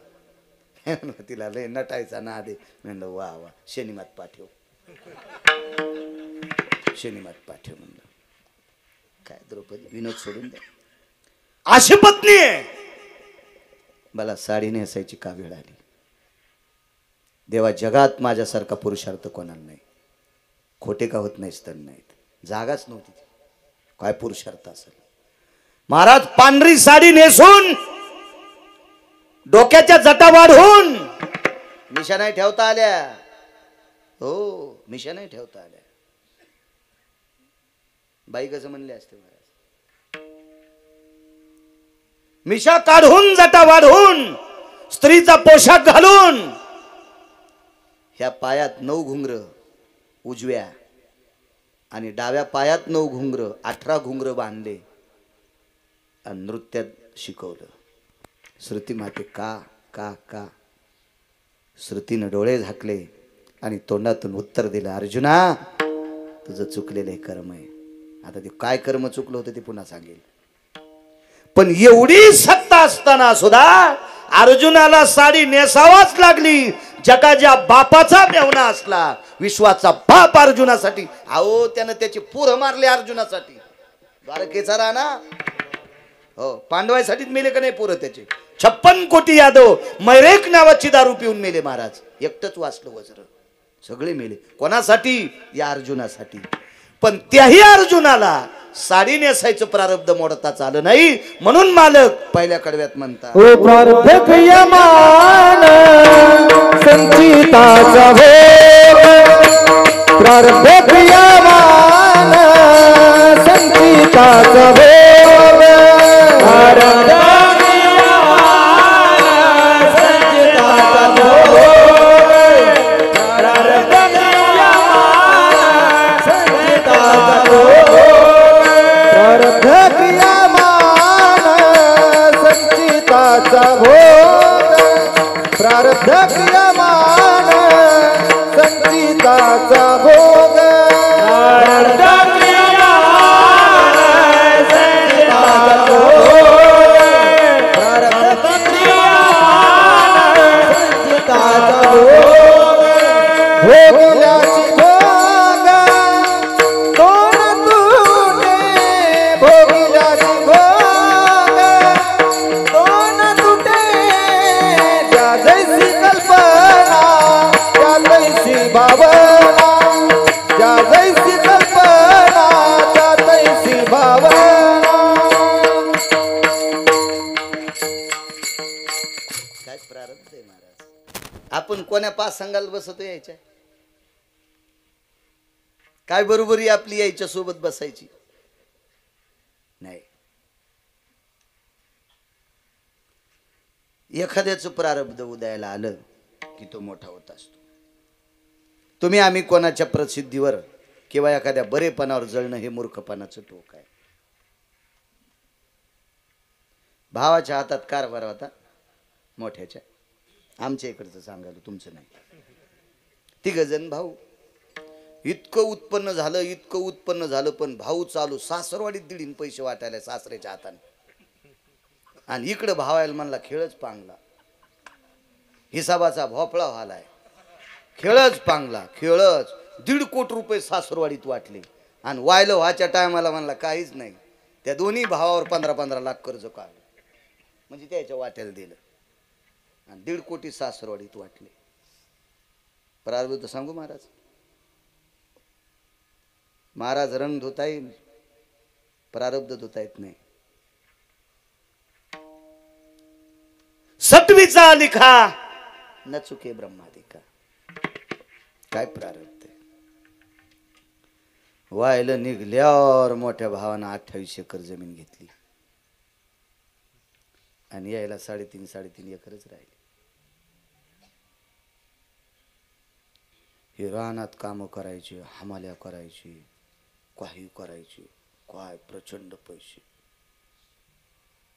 तिला लय नटायचा ना दे. म्हणलं वा वा, शनिमात पाठव, शनिमात पाठव. म्हणलं काय द्रौपदी, विनोद सोडून द्या, अशी पत्नी आहे. मला साडी नेसायची का वेळ आली? देवा, जगात माझ्यासारखा पुरुषार्थ कोणाला नाही. खोटे का होत नाहीस तर नाहीत, जागाच नव्हती. काय पुरुषार्थ असेल? महाराज पांढरी साडी नेसून डोक्याच्या जटा वाढवून मिशा नाही ठेवता आल्या. हो, मिशा नाही ठेवता आल्या. बाई कसं म्हणले असते महाराज? मिशा काढून जटा वाढवून स्त्रीचा पोशाख घालून, ह्या पायात 9 घुंगर उजव्या आणि डाव्या पायात 9 घुंगर, 18 घुंगर बांधले आणि नृत्यात शिकवलं. श्रुती माते का का का? श्रुतीनं डोळे झाकले आणि तोंडातून उत्तर दिलं, अर्जुना तुझं चुकलेलं कर्म आहे. आता ते काय कर्म चुकलं होतं ते पुन्हा सांगेल. पण एवढी सत्ता असताना सुद्धा अर्जुनाला साडी नेसावाच लागली. जगाच्या बापाचा मेवना असला, विश्वाचा बाप अर्जुनासाठी. अहो, त्यानं त्याचे पोरं मारले अर्जुनासाठी. द्वारकेचा राणा, हो, पांडवांसाठीच मेले का नाही पोरं त्याचे? 56 कोटी यादव मैरेक नावाची दारू पिऊन मेले महाराज. एकटंच वाचलं वज्र, सगळे मेले. कोणासाठी? या अर्जुनासाठी. पण त्याही अर्जुनाला साडी नेसायचं प्रारब्ध मोडताच आलं नाही. म्हणून मालक पहिल्या कडव्यात म्हणतात, ओ प्रारब्ध यमान संचिताचा भोग, प्रारब्ध यमान संचिताचा भोग, प्रारब्ध यमान संचिताचा प्रारब्ध क्रियमान संचिताचा भोग प्रारब्ध क्रियमान संचिताचा भोग प्रारब्ध क्रियमान संचिताचा भोग भोगल्याची भोग दोन तुटे भोगल्याची भोग दोन तुटे ज्या जैसी कल्पना त्या तैसी भावना ज्या जैसी कल्पना त्या तैसी भावना काय प्रारब्ध आहे महाराज. आपण कोण्या पाच संघाला बसतो यायच्या काय बरोबरी आपली यायच्या सोबत बसायची नाही. एखाद्याचं प्रारब्ध उदयाला आलं की तो मोठा होत असतो. तुम्ही आम्ही कोणाच्या प्रसिद्धीवर किंवा एखाद्या बरेपणावर जळणं हे मूर्खपणाचं टोक आहे. भावाच्या हातात कारभार होता मोठ्याच्या, आमच्या इकडचं सांगायला तुमचं नाही. तिघजण भाऊ, इतकं उत्पन्न झालं पण भाऊ चालू सासरवाडीत दिडीन पैसे वाटायला सासऱ्याच्या हाताने. आणि इकडं भावायला म्हणला खेळच पांगला, हिसाबाचा भोपळा व्हालाय. खेळच पांगला, खेळच 1.5 कोटी रुपये सासरवाडीत वाटले. आणि वायलं व्हायच्या टायमाला म्हणला काहीच नाही. त्या दोन्ही भावावर 15-15 लाख कर्ज काढलं, म्हणजे त्याच्या वाट्याला दिलं. आणि 1.5 कोटी सासरवाडीत वाटले. प्रारब्ध सांगू महाराज, महाराज रंग धुता येईल, प्रारब्ध धुता येत नाही. सटवीचा लिखा न चुके ब्रह्मादिका. काय प्रारब्ध आहे. व्हायला निघल्यावर मोठ्या भावानं 28 एकर जमीन घेतली आणि यायला 3.5 एकरच राहिली. हे रानात कामं करायची, हमाल्या करायची, काही करायची, काय प्रचंड पैसे.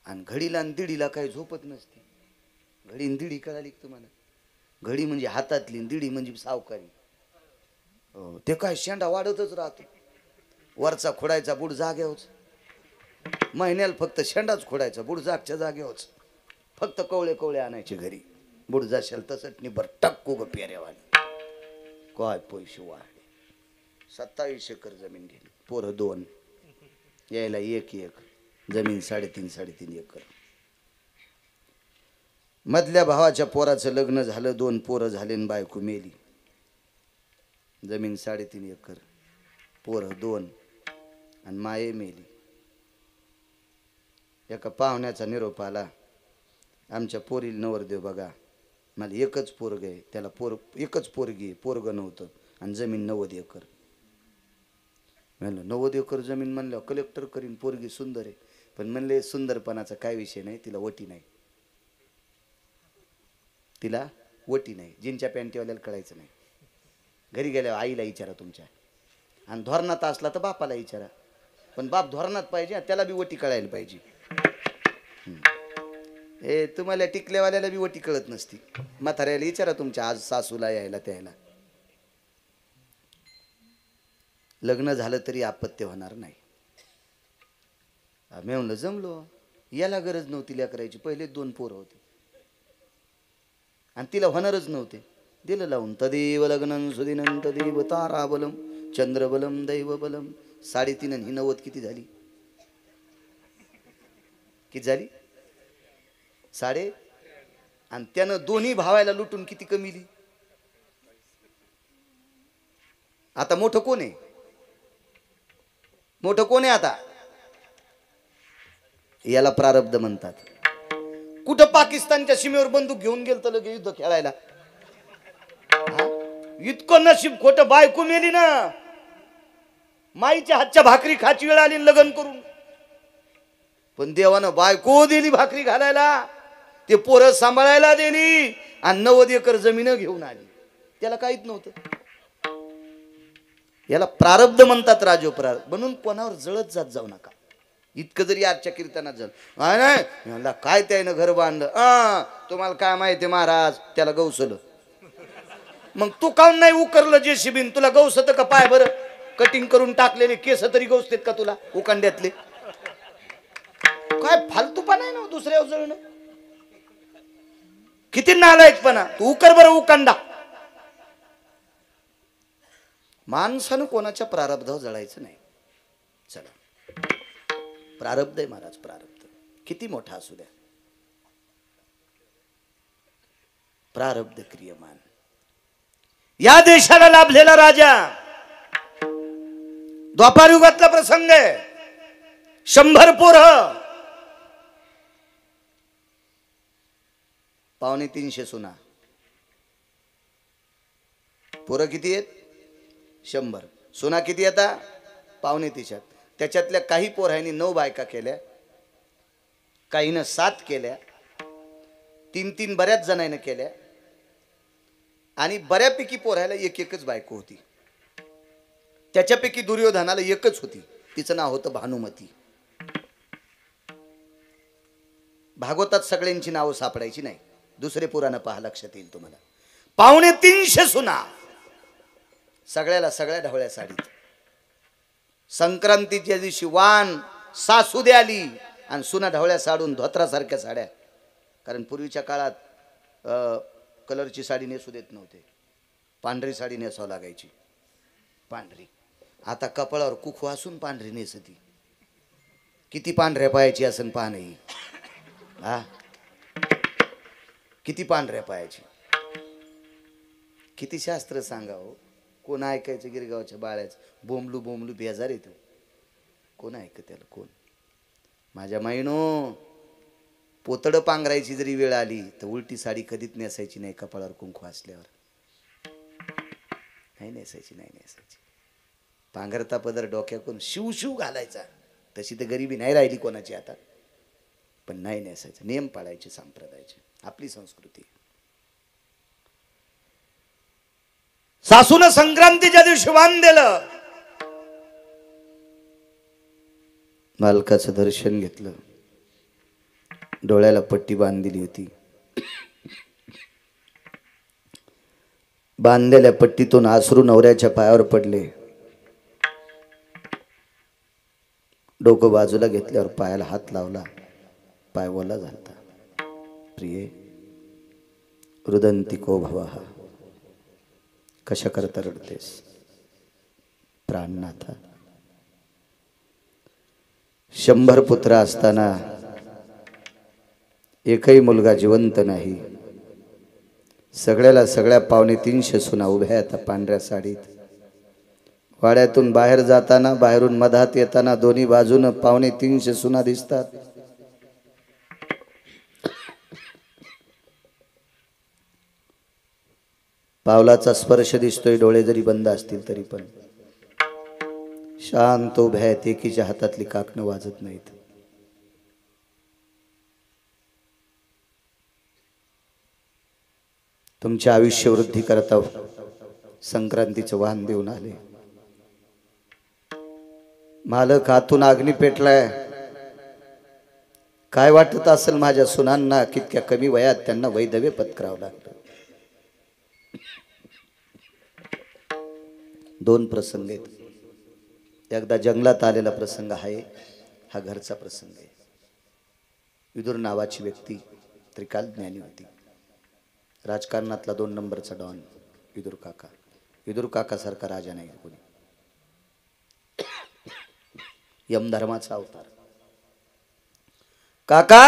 आणि घडीला आणि दिडीला काही झोपत नसते. घडी आणि दिडी कळाली तुम्हाला. घडी म्हणजे हातातली, दिडी म्हणजे सावकारी. ते काय शेंडा वाढतच राहतो. वरचा खोडायचा बुड जाग्यावच, महिन्याला फक्त शेंडाच खोडायचा, बुड जागच्या जाग्यावच. फक्त कवळे कवळे आणायचे घरी. बुड जाशाल तसंच निबर टक्कू ग पेऱ्यावाली. काय पैसे वाढले. 27 एकर जमीन गेली. पोरं 2, यायला 1 जमीन 3.5 एकर. मधल्या भावाच्या पोराचं लग्न झालं, 2 पोरं झाले आणि बायको मेली. जमीन 3.5 एकर, पोरं 2 आणि माये मेली. एका पाहुण्याचा निरोप आला, आमच्या पोरीला नवरदेव बघा. मला एकच पोरग आहे, त्याला एकच पोरगी आहे, पोरग नव्हतं आणि जमीन 90 एकर. म्हणलं 90 एकर जमीन म्हणल्यावर कलेक्टर करीन, पोरगी सुंदर आहे. पण म्हणले सुंदरपणाचा काय विषय नाही, तिला वटी नाही. तिला वटी नाही. जीनच्या पॅन्टीवाल्याला कळायचं नाही. घरी गेल्यावर आईला विचारा तुमच्या, आणि धोरणात असला तर बापाला विचारा. पण बाप धोरणात पाहिजे, त्याला बी वटी कळायला पाहिजे. हे तुम्हाला टिकल्यावाल्याला बी वटी कळत नसती. म्हाताऱ्याला विचारा तुमच्या, आज सासूला यायला त्याला. लग्न झालं तरी आपत्य होणार नाही. मी म्हणलं जमलो, याला गरज नव्हती लेकरायची. पहिले 2 पोरं होते आणि तिला होणारच नव्हते. दिलं लावून. तदेव लग्नं सुदिनं तदेव ताराबलम चंद्रबलम दैवबलम. 3.5 आणि 90 किती झाली? किती झाली? 3.5. आणि त्यानं दोन्ही भावायला लुटून किती कमीली. आता मोठं कोण आहे? मोठं कोण आहे आता? याला प्रारब्ध म्हणतात. कुठं पाकिस्तानच्या सीमेवर बंदूक घेऊन गेल तर लगे युद्ध खेळायला. इतकं नशीब खोटं. बायको मेली ना, माईच्या हातच्या भाकरी खाची वेळ आली लग्न करून. पण देवानं बायको दिली भाकरी घालायला, ते पोरं सांभाळायला दिली आणि 90 एकर जमीन घेऊन आली. त्याला काहीच नव्हतं. याला प्रारब्ध म्हणतात. राजो प्रारब्ध म्हणून कोणावर जळत जात जाऊ नका. इतकं जरी आजच्या कीर्तनात झालं नाही नाही म्हणला काय त्यानं घर बांधलं तुम्हाला काय माहिती महाराज त्याला गवसलं. मग तू काऊन नाही उकरलं जे शिबीन तुला गवसत का पाय बरं कटिंग करून टाकलेले केस तरी गवसतेत का तुला उकांड्यातले. काय फालतूपणा आहे ना दुसऱ्या जळणं. किती नालायकपणा. तू उकर बरं उकांडा. माणसानं कोणाच्या प्रारब्धावर जळायचं नाही. चला प्रारब्ध आहे महाराज प्रारब्ध किती मोठा असू द्या. प्रारब्ध क्रियमान. या देशाला लाभलेला राजा द्वापार युगातला प्रसंग आहे. 100 पोरं 250 सुना. पोरं किती आहेत 100. सुना किती आता 250. त्याच्यातल्या काही पोरांनी 9 बायका केल्या काहीनं 7 केल्या 3 बऱ्याच जणांनी केल्या आणि बऱ्यापैकी पोरायला एकच बायको होती. त्याच्यापैकी दुर्योधनाला एकच होती. तिचं नाव होतं भानुमती. भागवतात सगळ्यांची नावं सापडायची नाही. दुसरे पुराण पहा लक्षात येईल तुम्हाला. 250 सुना सगळ्या ढवळ्या साडीत. संक्रांतीच्या दिवशी वाण सासू दे आली आणि सुना ढवळ्या साडून धोत्रासारख्या साड्या. कारण पूर्वीच्या काळात कलरची साडी नेसू देत नव्हते. पांढरी साडी नेसावं लागायची. पांढरी. आता कपाळावर कुखू असून पांढरी नेसती. किती पांढऱ्या पायाची असन पहा नाही. किती पांढऱ्या पायाची. किती शास्त्र सांगावं. कोण ऐकायचं गिरगावच्या बाळ्याचं. बोंबलू बोंबलू बेजार येतं. कोण ऐकत त्याला कोण. माझ्या माईनो पोतडं पांघरायची जरी वेळ आली तर उलटी साडी कधीच नेसायची नाही. कपाळावर कुंकू असल्यावर नाही नेसायची. पांघरता पदर डोक्याकडून शिव घालायचा. तशी तर गरिबी नाही राहिली कोणाची आता. पण नाही नेसायचं. नियम पाळायचे संप्रदायाचे. आपली संस्कृती. सासूनं संक्रांतीच्या दिवशी वाण दिलं. मालकाचं दर्शन घेतलं. डोळ्याला पट्टी बांधलेली होती. बांधलेल्या पट्टीतून आसरू नवऱ्याच्या पायावर पडले. डोकं बाजूला घेतल्यावर पायाला हात लावला. पाय ओला झालता. प्रिये रुदंती को भवः. कशा करता रडतेस प्राणनाथा. 100 पुत्र असताना एकही मुलगा जिवंत नाही. सगळ्या 250 सुना उभ्या आता पांढऱ्या साडीत. वाड्यातून बाहेर जाताना बाहेरून मधात येताना दोन्ही बाजूनं 250 सुना दिसतात. पावलाचा स्पर्श दिसतोय. डोळे जरी बंद असतील तरी पण शांत उभ्या आहेत. एकीच्या हातातली काकणं वाजत नाहीत. तुमचे आयुष्य वृद्धी करता संक्रांतीचं वाहन देऊन आले. मालक हातून अग्नी पेटलाय. काय वाटत असेल माझ्या सुनांना. कितक्या कमी वयात त्यांना वैधव्य पत्करावं लागलं. 2 प्रसंग आहेत. एकदा जंगलात आलेला प्रसंग आहे. हा घरचा प्रसंग आहे. विदुर नावाची व्यक्ती त्रिकाल ज्ञानी होती. राजकारणातला 2 नंबरचा डॉन विदुर काका. विदुर काका सारखा राजा नाही कोणी. यमधर्माचा अवतार. काका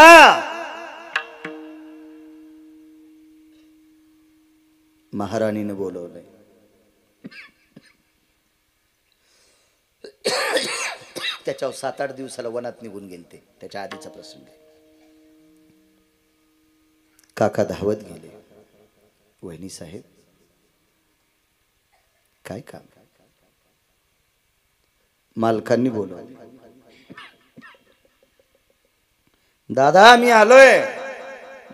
महाराणीने बोलवलंय. त्याच्यावर 7-8 दिवसाला वनात निघून गेलते. त्याच्या आधीचा प्रसंग आहे. काका धावत गेले. वहिनी साहेब काय काम. मालकांनी बोलवलं. दादा मी आलोय.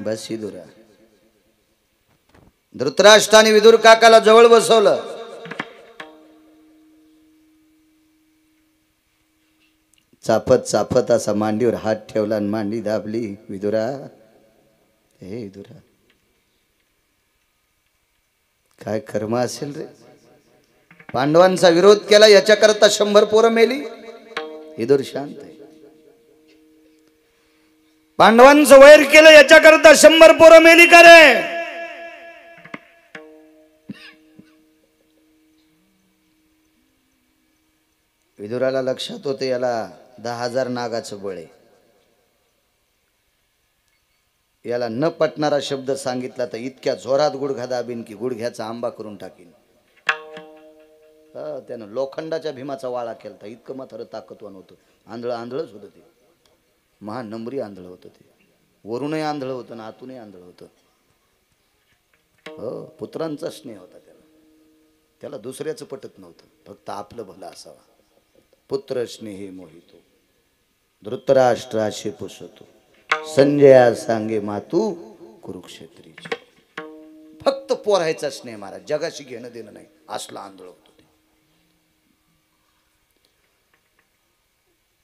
बस विदुरा. धृतराष्ट्राने विदुर काकाला जवळ बसवलं. चाफत चाफत असा मांडीवर हात ठेवला आणि मांडी दाबली. विदुरा, हे विदुरा, काय कर्म असेल रे. पांडवांचा विरोध केला याच्याकरता 100 पोरं मेली. विदुर शांत आहे. पांडवांचं वैर केलं याच्याकरता 100 पोरं मेली का रे. विदुराला लक्षात होते याला 10,000 नागाचं बळ आहे. याला न पटणारा शब्द सांगितला तर इतक्या जोरात गुडघा दाबीन की गुडघ्याचा आंबा करून टाकीन. त्यानं लोखंडाच्या भीमाचा वाळा केलता. इतकं मात्र ताकदवान होतं. आंधळच होतं ते. महानंबरी आंधळ होतं ते. वरूनही आंधळ होतं ना आतूनही आंधळ होतं. हो, पुत्रांचा स्नेह होता त्याला दुसऱ्याचं पटत नव्हतं. फक्त आपलं भलं असावा. पुत्र स्नेहे मोहितो धृतराष्ट्राशी पुसतो संजया सांगे मातू कुरुक्षेत्रीची. फक्त पोरायचा स्नेह महाराज. जगाशी घेणं देणं नाही. असला आंधळ होतो ते.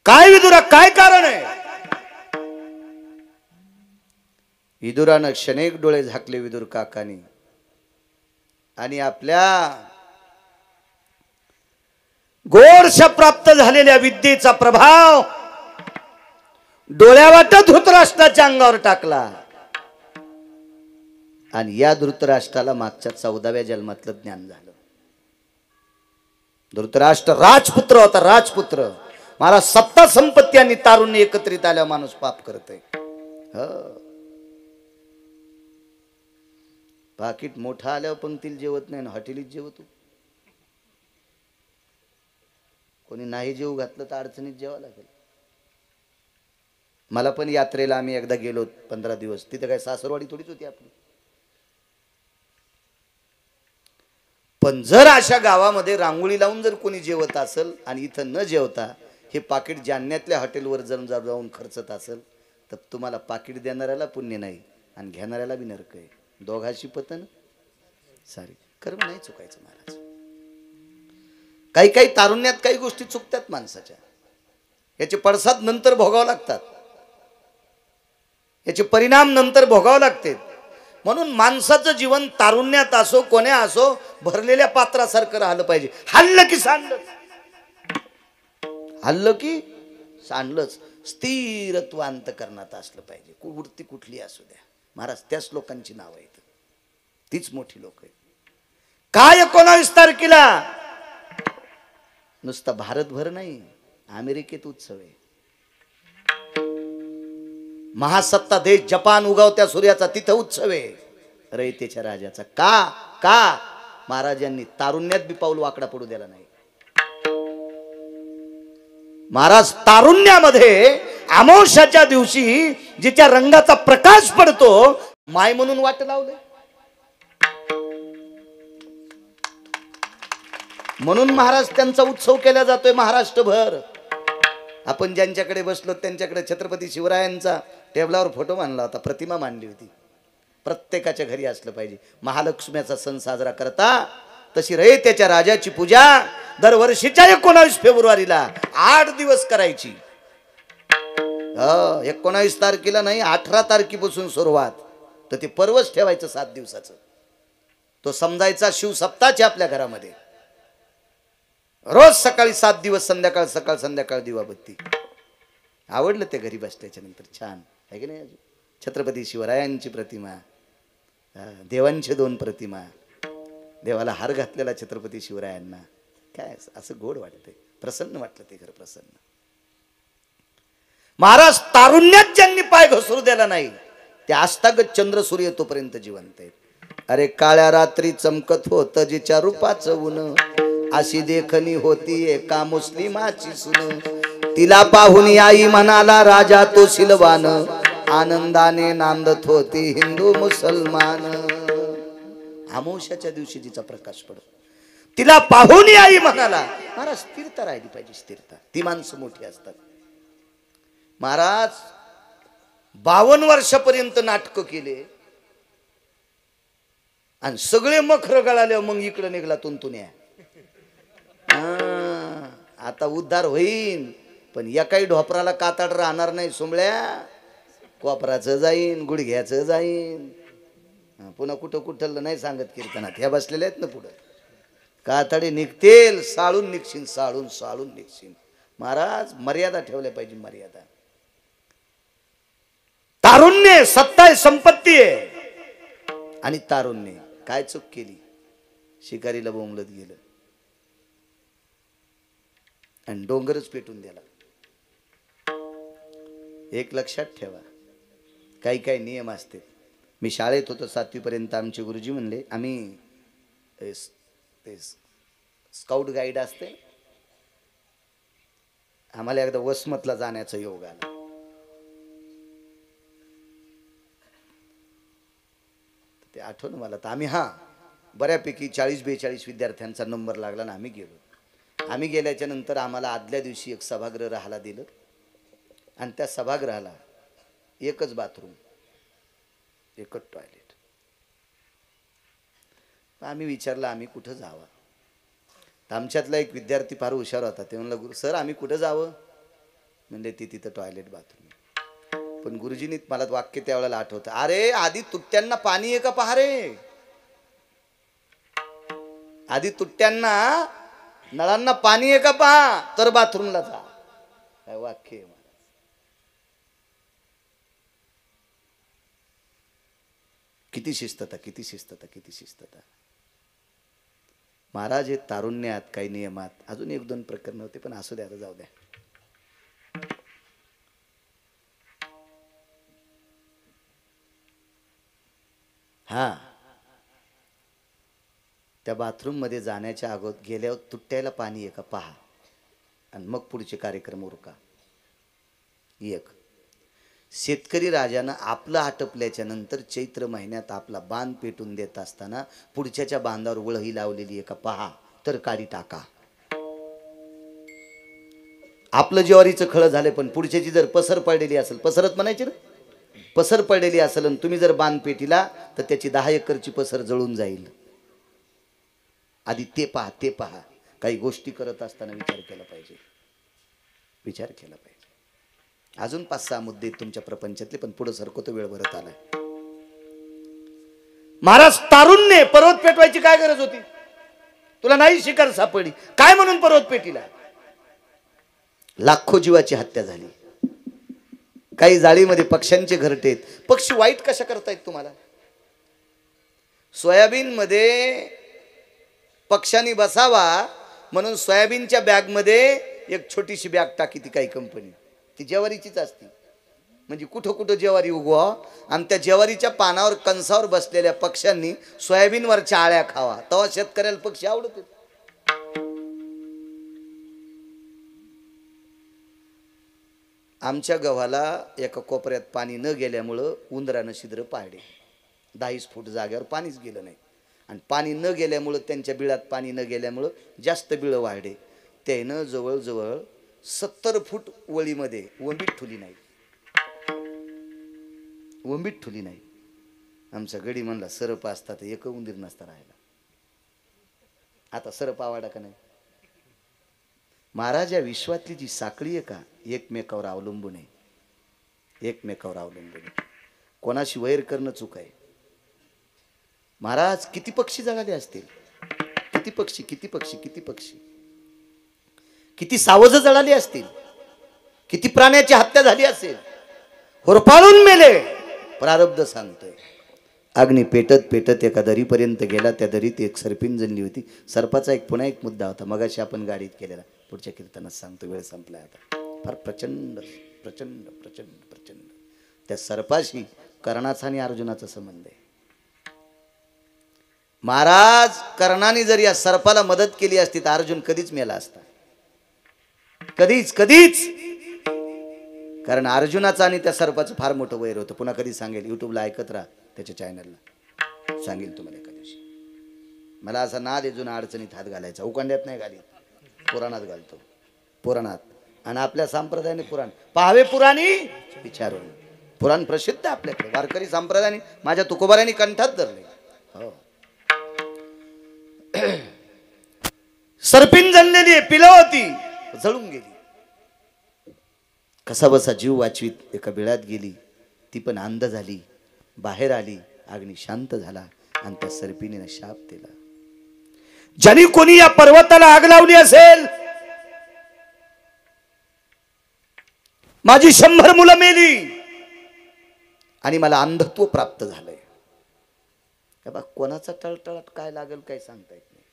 काय विदुरा, काय कारण आहे. विदुरानं क्षणिक डोळे झाकले विदुर काकानी आणि आपल्या गोडशा प्राप्त झालेल्या विद्येचा प्रभाव डोळ्यावाटत धृतराष्ट्राच्या अंगावर टाकला. आणि या धृतराष्ट्राला मागच्या 14व्या जन्मातलं ज्ञान झालं. धृतराष्ट्र राजपुत्र होता. राजपुत्र. मला सत्ता संपत्ती आणि तारुण्य एकत्रित आल्यावर माणूस पाप करतोय. पाकिट मोठा आल्यावर पंक्तीला जेवत नाही ना हॉटेलीत जेवतो. कोणी नाही जेव घातलं तर अडचणीत जेवा लागेल. मला पण यात्रेला आम्ही एकदा गेलो 15 दिवस. तिथे काय सासरवाडी थोडीच होती आपली. पण जर अशा गावामध्ये रांगोळी लावून जर कोणी जेवत असेल आणि इथं न जेवता हे पाकिट जालन्यातल्या हॉटेलवर जाऊन खर्चत असेल तर तुम्हाला पाकिट देणाऱ्याला पुण्य नाही आणि घेणाऱ्याला बी नरक आहे. दोघाशी पतन सारी. कर्म नाही चुकायचं महाराज. काही काही तारुण्यात काही गोष्टी चुकतात माणसाच्या. याचे पडसाद नंतर भोगावं लागतात. याचे परिणाम नंतर भोगावं लागते. म्हणून माणसाचं जीवन तारुण्यात असो कोण्या असो भरलेल्या पात्रासारखं राहिलं पाहिजे. हल्लं की सांडलं. हल्लं की सांडलंच. स्थिरत्व अंतकरणात असलं पाहिजे. वृत्ती कुठली असू द्या महाराज. त्याच लोकांची नाव आहेत. तीच मोठी लोक आहेत. काय 19 तारखेला नुसता भारतभर नाही अमेरिकेत उत्सव आहे. महासत्ता देश जपान उगवत्या सूर्याचा तिथं उत्सव आहे. रयतेच्या राजाचा. का महाराजांनी तारुण्यात बी पाऊल वाकडा पडू दिला नाही. महाराज तारुण्यामध्ये अमावस्याच्या दिवशी जिच्या रंगाचा प्रकाश पडतो माय म्हणून वाट लावले. म्हणून महाराज त्यांचा उत्सव केला जातोय महाराष्ट्रभर. आपण ज्यांच्याकडे बसलो त्यांच्याकडे छत्रपती शिवरायांचा टेबलावर फोटो मांडला होता. प्रतिमा मांडली होती. प्रत्येकाच्या घरी असलं पाहिजे. महालक्ष्मीचा सण साजरा करता तशी रयतेच्या राजाची पूजा दरवर्षीच्या 19 फेब्रुवारीला 8 दिवस करायची. 19 तारखेला नाही 18 तारखेपासून सुरुवात. तर ते पर्वच ठेवायचं 7 दिवसाचं. तो समजायचा शिवसप्ताहाची आपल्या घरामध्ये. रोज सकाळी 7 दिवस संध्याकाळ सकाळ संध्याकाळ दिवाबत्ती. आवडलं ते घरी बसल्याच्या नंतर. छान आहे की नाही. छत्रपती शिवरायांची प्रतिमा. देवांचे 2 प्रतिमा. देवाला हार घातलेला छत्रपती शिवरायांना. काय असं गोड वाटतंय. प्रसन्न वाटलं ते घर प्रसन्न. महाराज तारुण्यात ज्यांनी पाय घसरू द्याला नाही ते आस्थागत चंद्र सूर्य तोपर्यंत जिवंत आहेत. अरे काळ्या रात्री चमकत होत जिच्या रूपाचं ऊन अशी देखणी होती एका मुस्लिमाची सून. तिला पाहून आई म्हणाला राजा तो शिलवान आनंदाने नांदत होती हिंदू मुसलमान. अमावस्याच्या दिवशी तिचा प्रकाश पडतो. तिला पाहून आई म्हणाला. महाराज स्थिरता राहिली पाहिजे. स्थिरता. ती माणसं मोठी असतात. महाराज 52 वर्षापर्यंत नाटकं केले आणि सगळे मखर गळाले. मग इकडे निघाला तुंतुन्या. आता उद्धार होईल. पण एकाही ढोपराला कातड राहणार नाही सोमळ्या. कोपराचं जाईन, गुडघ्याचं जाईन. पुन्हा कुठं कुठं नाही सांगत कीर्तनात, ह्या बसलेल्या आहेत ना पुढं. कातडे निघतील, साळून निघशील, साळून साळून निघशील. महाराज मर्यादा ठेवल्या पाहिजे, मर्यादा. तारुण्य सत्ता आहे, संपत्ती आहे. आणि तारुण्य काय चूक केली, शिकारीला बोंबलत गेलं आणि डोंगरच पेटून दिला. एक लक्षात ठेवा, काही काही नियम असते. मी शाळेत होतो 7वी पर्यंत, आमचे गुरुजी म्हणले, आम्ही स्काउट गाईड असते, आम्हाला एकदा वसमतला जाण्याचा योग आला. ते आठवण मला. तर आम्ही बऱ्यापैकी 40-42 विद्यार्थ्यांचा नंबर लागला ना, आम्ही गेलो. आम्ही गेल्याच्या नंतर आम्हाला आदल्या दिवशी एक सभागृह राहायला दिलं आणि त्या सभागृहाला एकच बाथरूम, एकच टॉयलेट. आम्ही विचारलं आम्ही कुठं जावं. तर आमच्यातला एक विद्यार्थी फार हुशार होता. ते म्हणलं, गुरु सर आम्ही कुठं जावं. म्हणजे तिथं टॉयलेट बाथरूम. पण गुरुजींनी मला वाक्य त्यावेळेला आठवतं, अरे आधी तुट्ट्यांना पाणी आहे का पहा रे. आधी तुट्ट्यांना नळांना पाणी आहे का पहा, तर बाथरूमला जा. काय वाक्य आहे. किती शिस्तता, किती शिस्तता, किती शिस्तता. महाराज हे तारुण्यात काही नियमात अजून 1-2 प्रकरण होते, पण असू द्या, जाऊ द्या. त्या बाथरूम मध्ये जाण्याच्या अगोदर गेल्यावर तुट्ट्याला पाणी आहे का पहा आणि मग पुढचे कार्यक्रम उरका. एक शेतकरी राजानं आपलं आटपल्याच्या नंतर चैत्र महिन्यात आपला बांध पेटून देत असताना पुढच्याच्या बांधावर वळही लावलेली आहे का पहा, तर काढी टाका. आपलं ज्वारीचं खळं झालं, पण पुढच्याची जर पसर पडलेली असेल, पसरत म्हणायची ना, पसर पडलेली असेल आणि तुम्ही जर बांध पेटीला तर त्याची 10 एकरची पसर जळून जाईल. आधी ते पहा, ते पहा. काही गोष्टी करत असताना विचार केला पाहिजे, विचार केला पाहिजे. अजून 5-6 मुद्दे तुमच्या प्रपंचातले, पण पुढे सरकतो, वेळ भरत आलाय. महाराज तारुण्य पर्वत पेटवायची काय गरज होती. तुला नाही शिकार सापडली काय म्हणून पर्वत पेटीला. लाखो जीवाची हत्या झाली. काही जाळीमध्ये पक्ष्यांचे घरटे आहेत. पक्षी वाईट कशा करतायत तुम्हाला. सोयाबीन मध्ये पक्ष्यांनी बसावा म्हणून सोयाबीनच्या बॅग मध्ये एक छोटीशी बॅग टाकी ती काही कंपनी, ती ज्वारीचीच असती. म्हणजे कुठं कुठं ज्वारी उगवा आणि त्या ज्वारीच्या पानावर कंसावर बसलेल्या पक्ष्यांनी सोयाबीनवरच्या आळ्या खावा, तेव्हा शेतकऱ्याला पक्षी आवडत. आमच्या गव्हाला एका कोपऱ्यात पाणी न गेल्यामुळं उंदरानं छिद्र पाडले. 10 फूट जागेवर पाणीच गेलं नाही. आणि पाणी न गेल्यामुळं, त्यांच्या बिळात पाणी न गेल्यामुळं जास्त बिळं वाढले. त्यानं जवळजवळ 70 फूट वळीमध्ये वंबीट ठुली नाही, वंबीट ठुली नाही. आमचा गडी म्हणला, सरप असता तर एक उंदीर नसता राहिला. आता सरप आवाडा का नाही. महाराज या विश्वातली जी साखळी आहे का, एकमेकावर अवलंबून आहे, एकमेकावर अवलंबून आहे. कोणाशी वैर करणं चूक आहे. महाराज किती पक्षी जगाले असतील, किती पक्षी, किती पक्षी, किती पक्षी, किती सावज जळाली असतील, किती प्राण्याची हत्या झाली असेल, होरपाळून मेले. प्रारब्ध सांगतोय. अग्नी पेटत पेटत एका दरीपर्यंत गेला. त्या दरीत एक सर्पिन जणली होती. सर्पाचा पुन्हा एक मुद्दा होता, मगाशी आपण गाडीत केलेला, पुढच्या कीर्तनात सांगतो, वेळ संपलाय आता. फार प्रचंड प्रचंड प्रचंड प्रचंड त्या सर्पाशी कर्णाचा आणि अर्जुनाचा संबंध आहे. महाराज कर्णाने जर या सर्पाला मदत केली असती तर अर्जुन कधीच मेला असता, कधीच कधीच. कारण अर्जुनाचं आणि त्या सर्पाचं फार मोठं वैर होतं. पुन्हा कधी सांगेल, युट्यूबला ऐकत राहा, त्याच्या चॅनलला सांगेल तुम्हाला एका दिवशी. मला असा नाद आहे जुना अडचणीत हात घालायचा. उकांड्यात नाही घालीत, पुराणात घालतो, पुराणात. आणि आपल्या संप्रदायाने पुराण पाहावे, पुराणी विचारून. पुराण प्रसिद्ध आपल्याकडे वारकरी संप्रदायाने, माझ्या तुकोबारांनी कंठात धरले. हो, सर्पिन जणलेली पिलं होती, जळून गेली. कसा बसा जीव वाचवीत एका बिळात गेली. ती पण अंध झाली. बाहेर आली. अग्नी शांत झाला आणि त्या सर्पिणीने शाप दिला. ज्याने कोणी या पर्वताला आग लावली असेल, माझी 100 मुलं मेली आणि मला अंधत्व प्राप्त झालंय. बा कोणाचा टळटळाट काय लागेल काय सांगता येत नाही.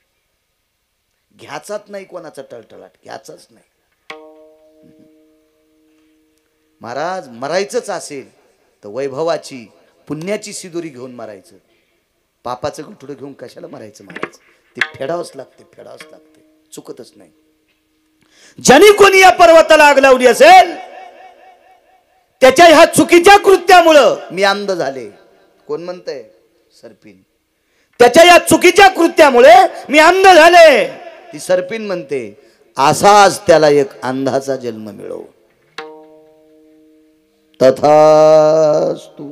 घ्याचाच नाही कोणाचा टळटळाट, घ्याचाच नाही. महाराज मरायचंच असेल तर वैभवाची पुण्याची सिदुरी घेऊन मरायचं. पापाचं गुठुडं घेऊन कशाला मरायचं? ते फेडावंच लागते, फेडावंच लागते, चुकतच नाही. ज्याने कोणी या पर्वताला आग लावली असेल त्याच्या ह्या चुकीच्या कृत्यामुळं मी अंध झाले. कोण म्हणतंय? सर्पिन. त्याच्या या चुकीच्या कृत्यामुळे मी अंध झाले. ती सर्पिन म्हणते असाच त्याला एक अंधाचा जन्म मिळो. तथास्तु.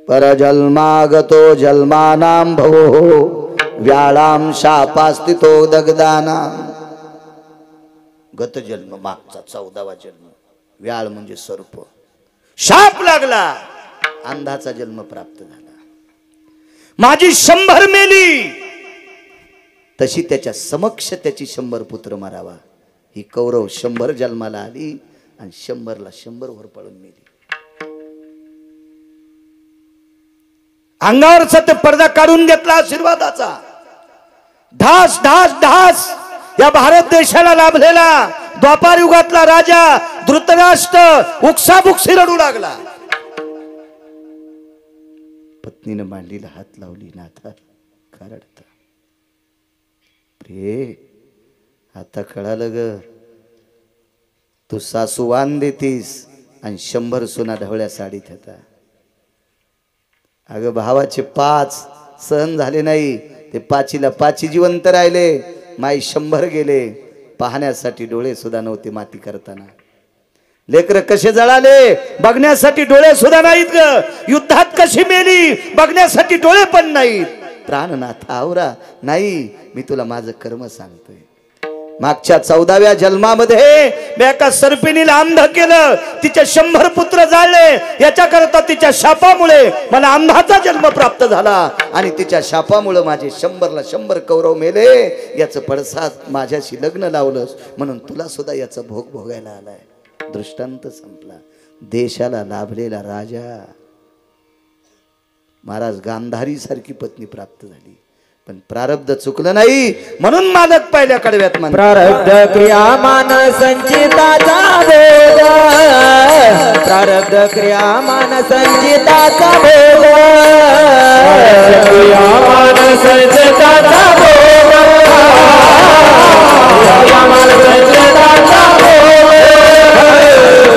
परजन्मागतो जन्मानां भवो व्याळाम शापास्तितो दगदानां. गत जन्म मागचा 14वा जन्म. व्याळ म्हणजे सर्प. शाप लागला, अंधाचा जन्म प्राप्त झाला. माझी 100 मेली, तशी त्याच्या समक्ष त्याची 100 पुत्र मारावा. ही कौरव 100 जन्माला आली आणि 100ला 100 वर पळून मेली. अंगावरचा ते पडदा काढून घेतला आशीर्वादाचा. ढास ढास ढास या भारत देशाला लाभलेला द्वापार युगातला राजा धृतराष्ट्र उकसाबुकसी रडू लागला. पत्नीने मांडीला हात लावली. नाथा का रडता? प्रिये आता कळालं ग, तू सासू वाण देतीस आणि 100 सुना ढवळ्या साडीत होता. अगं भावाचे 5 सहन झाले नाही, ते 5ला 5 जिवंत राहिले. माई 100 गेले. पाहण्यासाठी डोळे सुद्धा नव्हते माती करताना. लेकर कसे जळाले बघण्यासाठी डोळे सुद्धा नाहीत ग. युद्धात कशी मेली बघण्यासाठी डोळे पण नाहीत. प्राणनाथ आवरा. नाही, मी तुला माझं कर्म सांगतोय. मागच्या 14व्या जन्मामध्ये मी एका सर्पिणीला अंध केलं. तिचे 100 पुत्र जाळले. याच्याकरता तिच्या शापामुळे मला अंधाचा जन्म प्राप्त झाला आणि तिच्या शापामुळे माझे 100ला 100 कौरव मेले. याचं पडसाद माझ्याशी लग्न लावलंस म्हणून तुला सुद्धा याचा भोग भोगायला आलाय. दृष्टांत संपला. देशाला लाभलेला राजा. महाराज गांधारी सारखी पत्नी प्राप्त झाली, पण प्रारब्ध चुकलं नाही म्हणून मालक पहिल्या कडव्यात मान. प्रारब्ध क्रियामान संचिताचा भेद. प्रारब्ध क्रियामान संचिताचा भेद. क्रियामान संचिताचा भेद. क्रियामान संचिताचा भेद.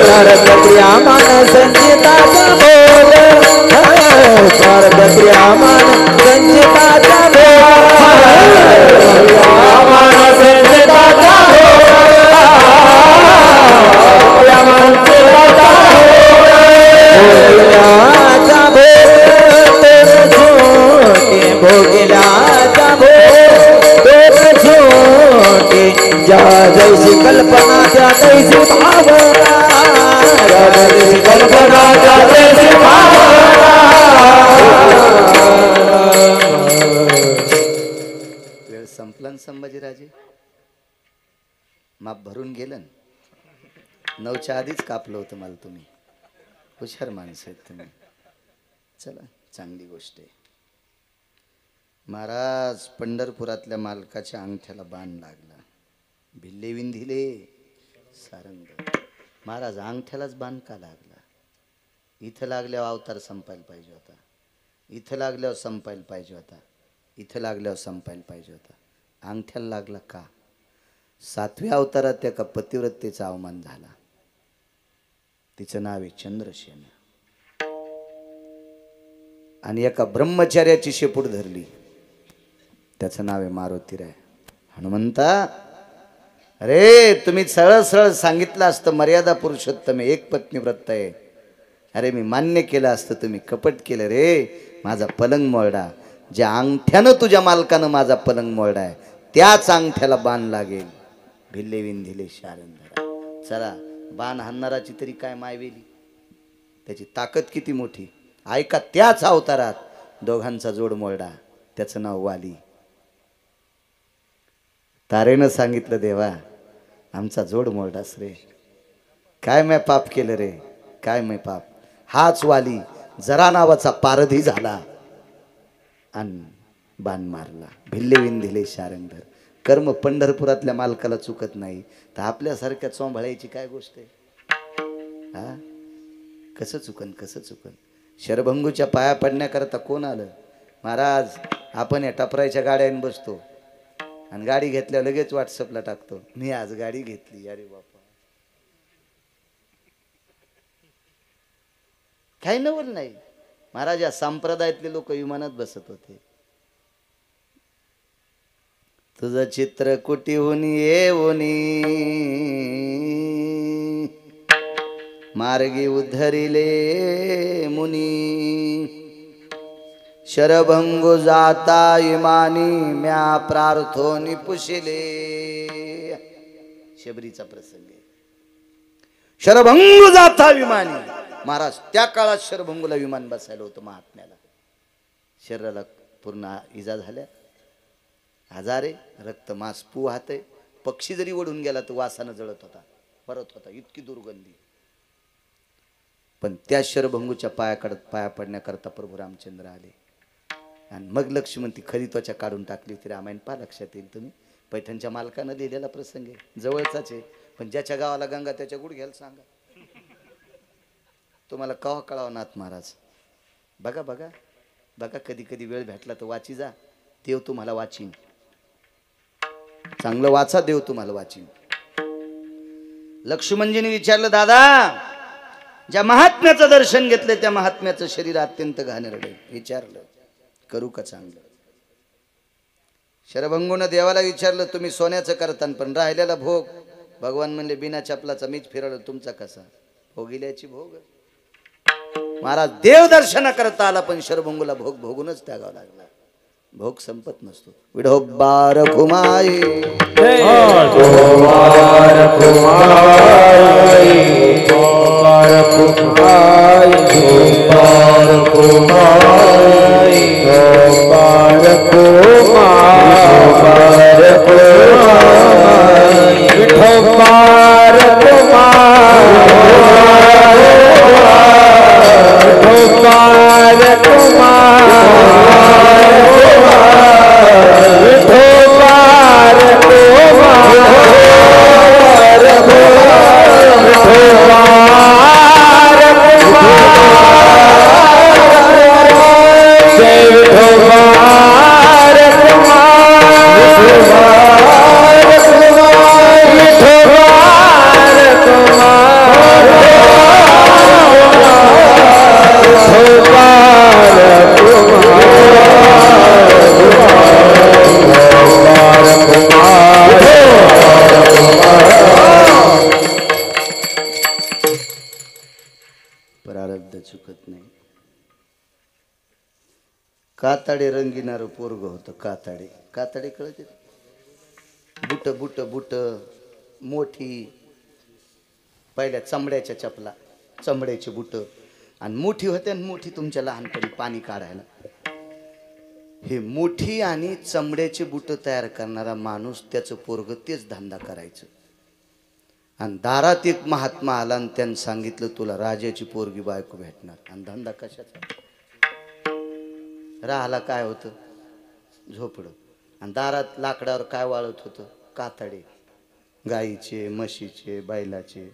प्रारब्ध क्रियामान संचिताचा भेद. प्रारब्ध क्रियामान संचिताचा जैसी कल्पना त्या तैसी भावना. जैसी कल्पना त्या तैसी भावना. वेळ संपला ना संभाजीराजे. माप भरून गेलं. 9च्या आधीच कापलं होतं मला तुम्ही. हुशार माणसं आहेत तुम्ही. चला चांगली गोष्ट आहे. महाराज पंढरपुरातल्या मालकाच्या अंगठ्याला बाण लागला. भिल्ले विंधिले सारंग. महाराज अंगठ्यालाच बाण का लागला? इथं लागल्यावर अवतार संपायला पाहिजे होता. इथं लागल्यावर संपायला पाहिजे होता. इथं लागल्यावर संपायला पाहिजे होता. अंगठ्याला लागला का? 7व्या अवतारात त्या का पतिव्रतेचा अवमान झाला. तिचं नाव आहे चंद्रसेन. आणि एका ब्रह्मचार्याची शेपूट धरली. त्याचं नाव आहे मारुतीराय. हनुमंता, अरे तुम्ही सरळ सरळ सांगितलं असतं मर्यादा पुरुषोत्तम एक पत्नी व्रत आहे. अरे मी मान्य केलं असतं. तुम्ही कपट केलं रे. माझा पलंग मोडा. ज्या अंगठ्यानं तुझ्या मालकानं माझा पलंग मोडा आहे त्याच अंगठ्याला बाण लागेल. भिल्ले विंधिले शारंधरा. चला बाण हाणणाराची तरी काय मायवेली, त्याची ताकद किती मोठी. ऐका त्याच अवतारात दोघांचा जोड मोरडा, त्याचं नाव वाली. तारेनं सांगितलं देवा आमचा जोड मोरडास रे, काय मैं पाप केलं रे, काय मैं पाप. हाच वाली जरा नावाचा पारधी झाला आणि बाण मारला. भिल्ले विंधिले शारंगधर. कर्म पंढरपुरातल्या मालकाला चुकत नाही तर आपल्यासारख्या चोंभाळ्याची काय गोष्ट आहे. हा कसं चुकन, कसं चुकन. शरभंगूच्या पाया पडण्याकरता कोण आलं. महाराज आपण या टपरायच्या गाड्याने बसतो आणि गाडी घेतल्यावर लगेच व्हॉट्सअपला टाकतो मी आज गाडी घेतली. अरे बापा काही नवल नाही. महाराज या संप्रदायातले लोक विमानात बसत होते. तुझं चित्र कुटीहून येऊनी मार्गी उद्धरिले मुनी. शरभंगू जाता इमानी म्या प्रार्थोनी पुशिले. शबरीचा प्रसंग आहे. शरभंगू जाता विमानी. महाराज त्या काळात शरभंगूला विमान बसायला होतं महात्म्याला. शरीराला पूर्ण इजा झाल्या, आजारे, रक्त मास पू वाहते. पक्षी जरी ओढून गेला तर वासानं जळत होता, परत होता, इतकी दुर्गंधी. पण त्या शरभंगूच्या पाया पडण्याकरता प्रभू रामचंद्र आले आणि मग लक्ष्मण ती खरी त्वचा काढून टाकली होती. रामायण पहा, लक्षात येईल. तुम्ही पैठणच्या मालकानं लिहिलेला प्रसंग आहे, जवळचाच आहे. पण ज्याच्या गावाला गंगा त्याच्या गुडघ्याला सांगा. तुम्हाला कवा कळावं नाथ महाराज. बघा बघा बघा, कधी कधी वेळ भेटला तर वाची जा. देव तुम्हाला वाचीन, चांगलं वाचा, देव तुम्हाला वाचीन. लक्ष्मणजीने विचारलं दादा ज्या महात्म्याचं दर्शन घेतलं त्या महात्म्याचं शरीर अत्यंत घाणेरडं. विचारलं करू का चांगलं. शरभंगूनं देवाला विचारलं तुम्ही सोन्याचं करतान पण राहिलेला भोग. भगवान म्हणले बिना चपलाचा मीच फिरवलं, तुमचा कसा. भोगिल्याची भोग. महाराज देव दर्शन करता आला पण शरभंगूला भोग भोगूनच त्यागावं लागला. भोग संपत नसतो. विढोबार घुमाई प्रारब्ध चुकत नाही. काताडे रंगीनार पोरग होतं. काताडे काताडे कळते. बुट बुट बुट मोठी, पहिल्या चमड्याच्या चपला, चमड्याची बुट आणि मोठी होते. आणि मोठी तुमच्या लहानपणी पाणी काढायला. हे मोठी आणि चमड्याचे बुट तयार करणारा माणूस त्याचं पोरग तेच धंदा करायचं. आणि दारात एक महात्मा आला आणि त्यानं सांगितलं तुला राजाची पोरगी बायको भेटणार. आणि धंदा कशाचा. राहाला काय होतं झोपडं. आणि दारात लाकडावर काय वाळत होतं कातडे. गाईचे, म्हशीचे, बैलाचे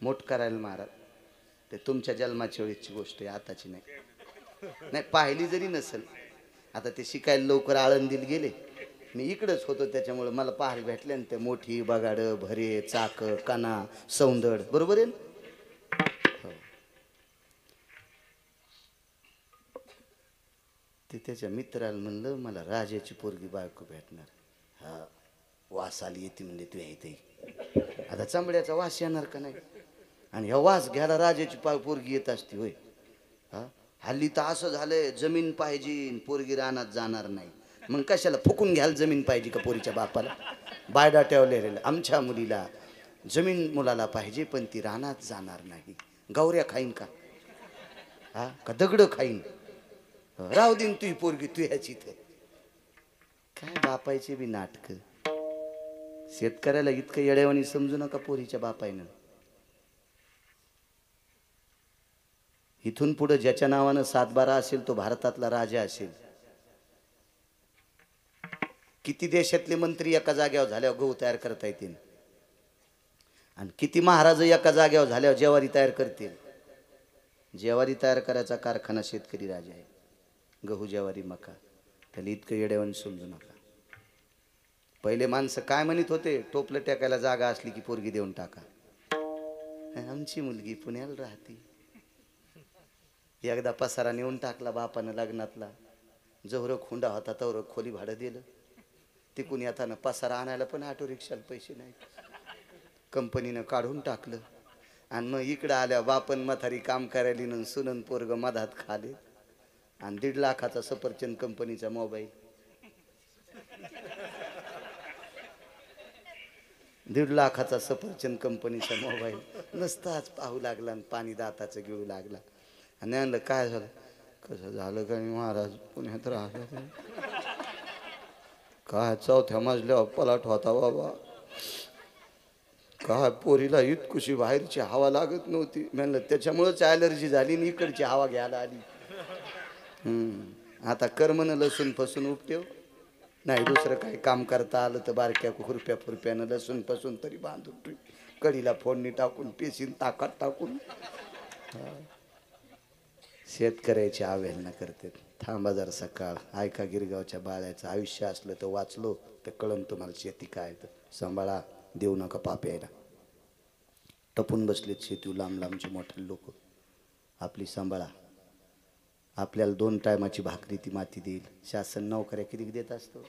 मोठ करायला महाराज. ते तुमच्या जन्माच्या वेळेची गोष्ट आहे, आताची नाही. नाही पाहिली जरी नसेल. आता ते शिकायला लवकर आळंदीला गेले. मी इकडंच होतो त्याच्यामुळे मला पाहायला भेटले ना ते मोठी बगाड, भरे, चाक, काना, सौंदड. बरोबर आहे ना. हो. ते त्याच्या मित्राला म्हणलं मला राजाची पोरगी बायको भेटणार. हा वास आली येते म्हणजे तू येते. आता चांबड्याचा वास येणार का नाही. आणि ह्या वास घ्यायला राजाची पोरगी येत असती होय. हा हल्ली तर असं झालंय जमीन पाहिजे पोरगी रानात जाणार नाही. मग कशाला फुकून घ्यायला जमीन पाहिजे का पोरीच्या बापाला. बायडा ठेवलेला आमच्या मुलीला जमीन मुलाला पाहिजे पण ती रानात जाणार नाही. गौऱ्या खाईन का? हा का दगड खाईन? राहू दिन तू पोरगी तू ह्याची तर काय बापायचे बी नाटक. शेतकऱ्याला इतकं येड्यावानी समजू नका पोरीच्या बापायनं. इथून पुढे ज्याच्या नावानं 7-12 असेल तो भारतातला राजा असेल. किती देशातले मंत्री एका जागेवर झाल्यावर गहू तयार करता येतील आणि किती महाराज एका जागेवर झाल्यावर ज्वारी तयार करतील. ज्वारी तयार करायचा कारखाना शेतकरी राजा आहे. गहू ज्वारी मका. त्याला इतकं येड्यावानी समजू नका. पहिले माणसं काय म्हणत होते? टोपलं टाकायला जागा असली की पोरगी देऊन टाका. आमची मुलगी पुण्याला राहते. एकदा पसारा नेऊन टाकला बापानं लग्नातला. जवळ खुंडा होता तवर खोली भाडं दिलं. तिकून येताना पसारा आणायला पण ऑटो रिक्षाला पैसे नाहीत. कंपनीनं काढून टाकलं. आणि मग इकडं आल्या बापन म्हातारी काम करायली न सुनन पोरग मधात खाले. आणि 1.5 लाखाचा सफरचंद कंपनीचा मोबाईल. 1.5 लाखाचा सफरचंद कंपनीचा मोबाईल नसताच पाहू लागला आणि पाणी दाताचं गिळू लागला. आणि म्हणलं काय झालं? कसं झालं का महाराज पुण्यात राहिलं काय 4थ्या मजल्यावर पलाट होता बाबा. काय पोरीला इतकुशी बाहेरची हवा लागत नव्हती. म्हणलं त्याच्यामुळेच ॲलर्जी झाली आणि इकडची हवा घ्यायला आली. आता कर्मनं लसूण फसून उपटेव नाही. दुसरं काही काम करता आलं तर बारक्या खुरप्या फुरप्यानं लसूण फसून तरी बांधून कढीला फोडणी टाकून पेशीन ताकात टाकून शेतकऱ्याची अवहेलना करते. थांबा जरा सकाळ ऐका गिरगावच्या बाळ्याचं आयुष्य असलं तर वाचलो तर कळण तुम्हाला शेती काय. तर सांभाळा. देऊ नका पाप यायला. टपून बसलेत शेती लांब लांबचे मोठे लोक. आपली सांभाळा. आपल्याला 2 टायमाची भाकरी ती माती देईल. शासन नोकऱ्या किती देत असतो.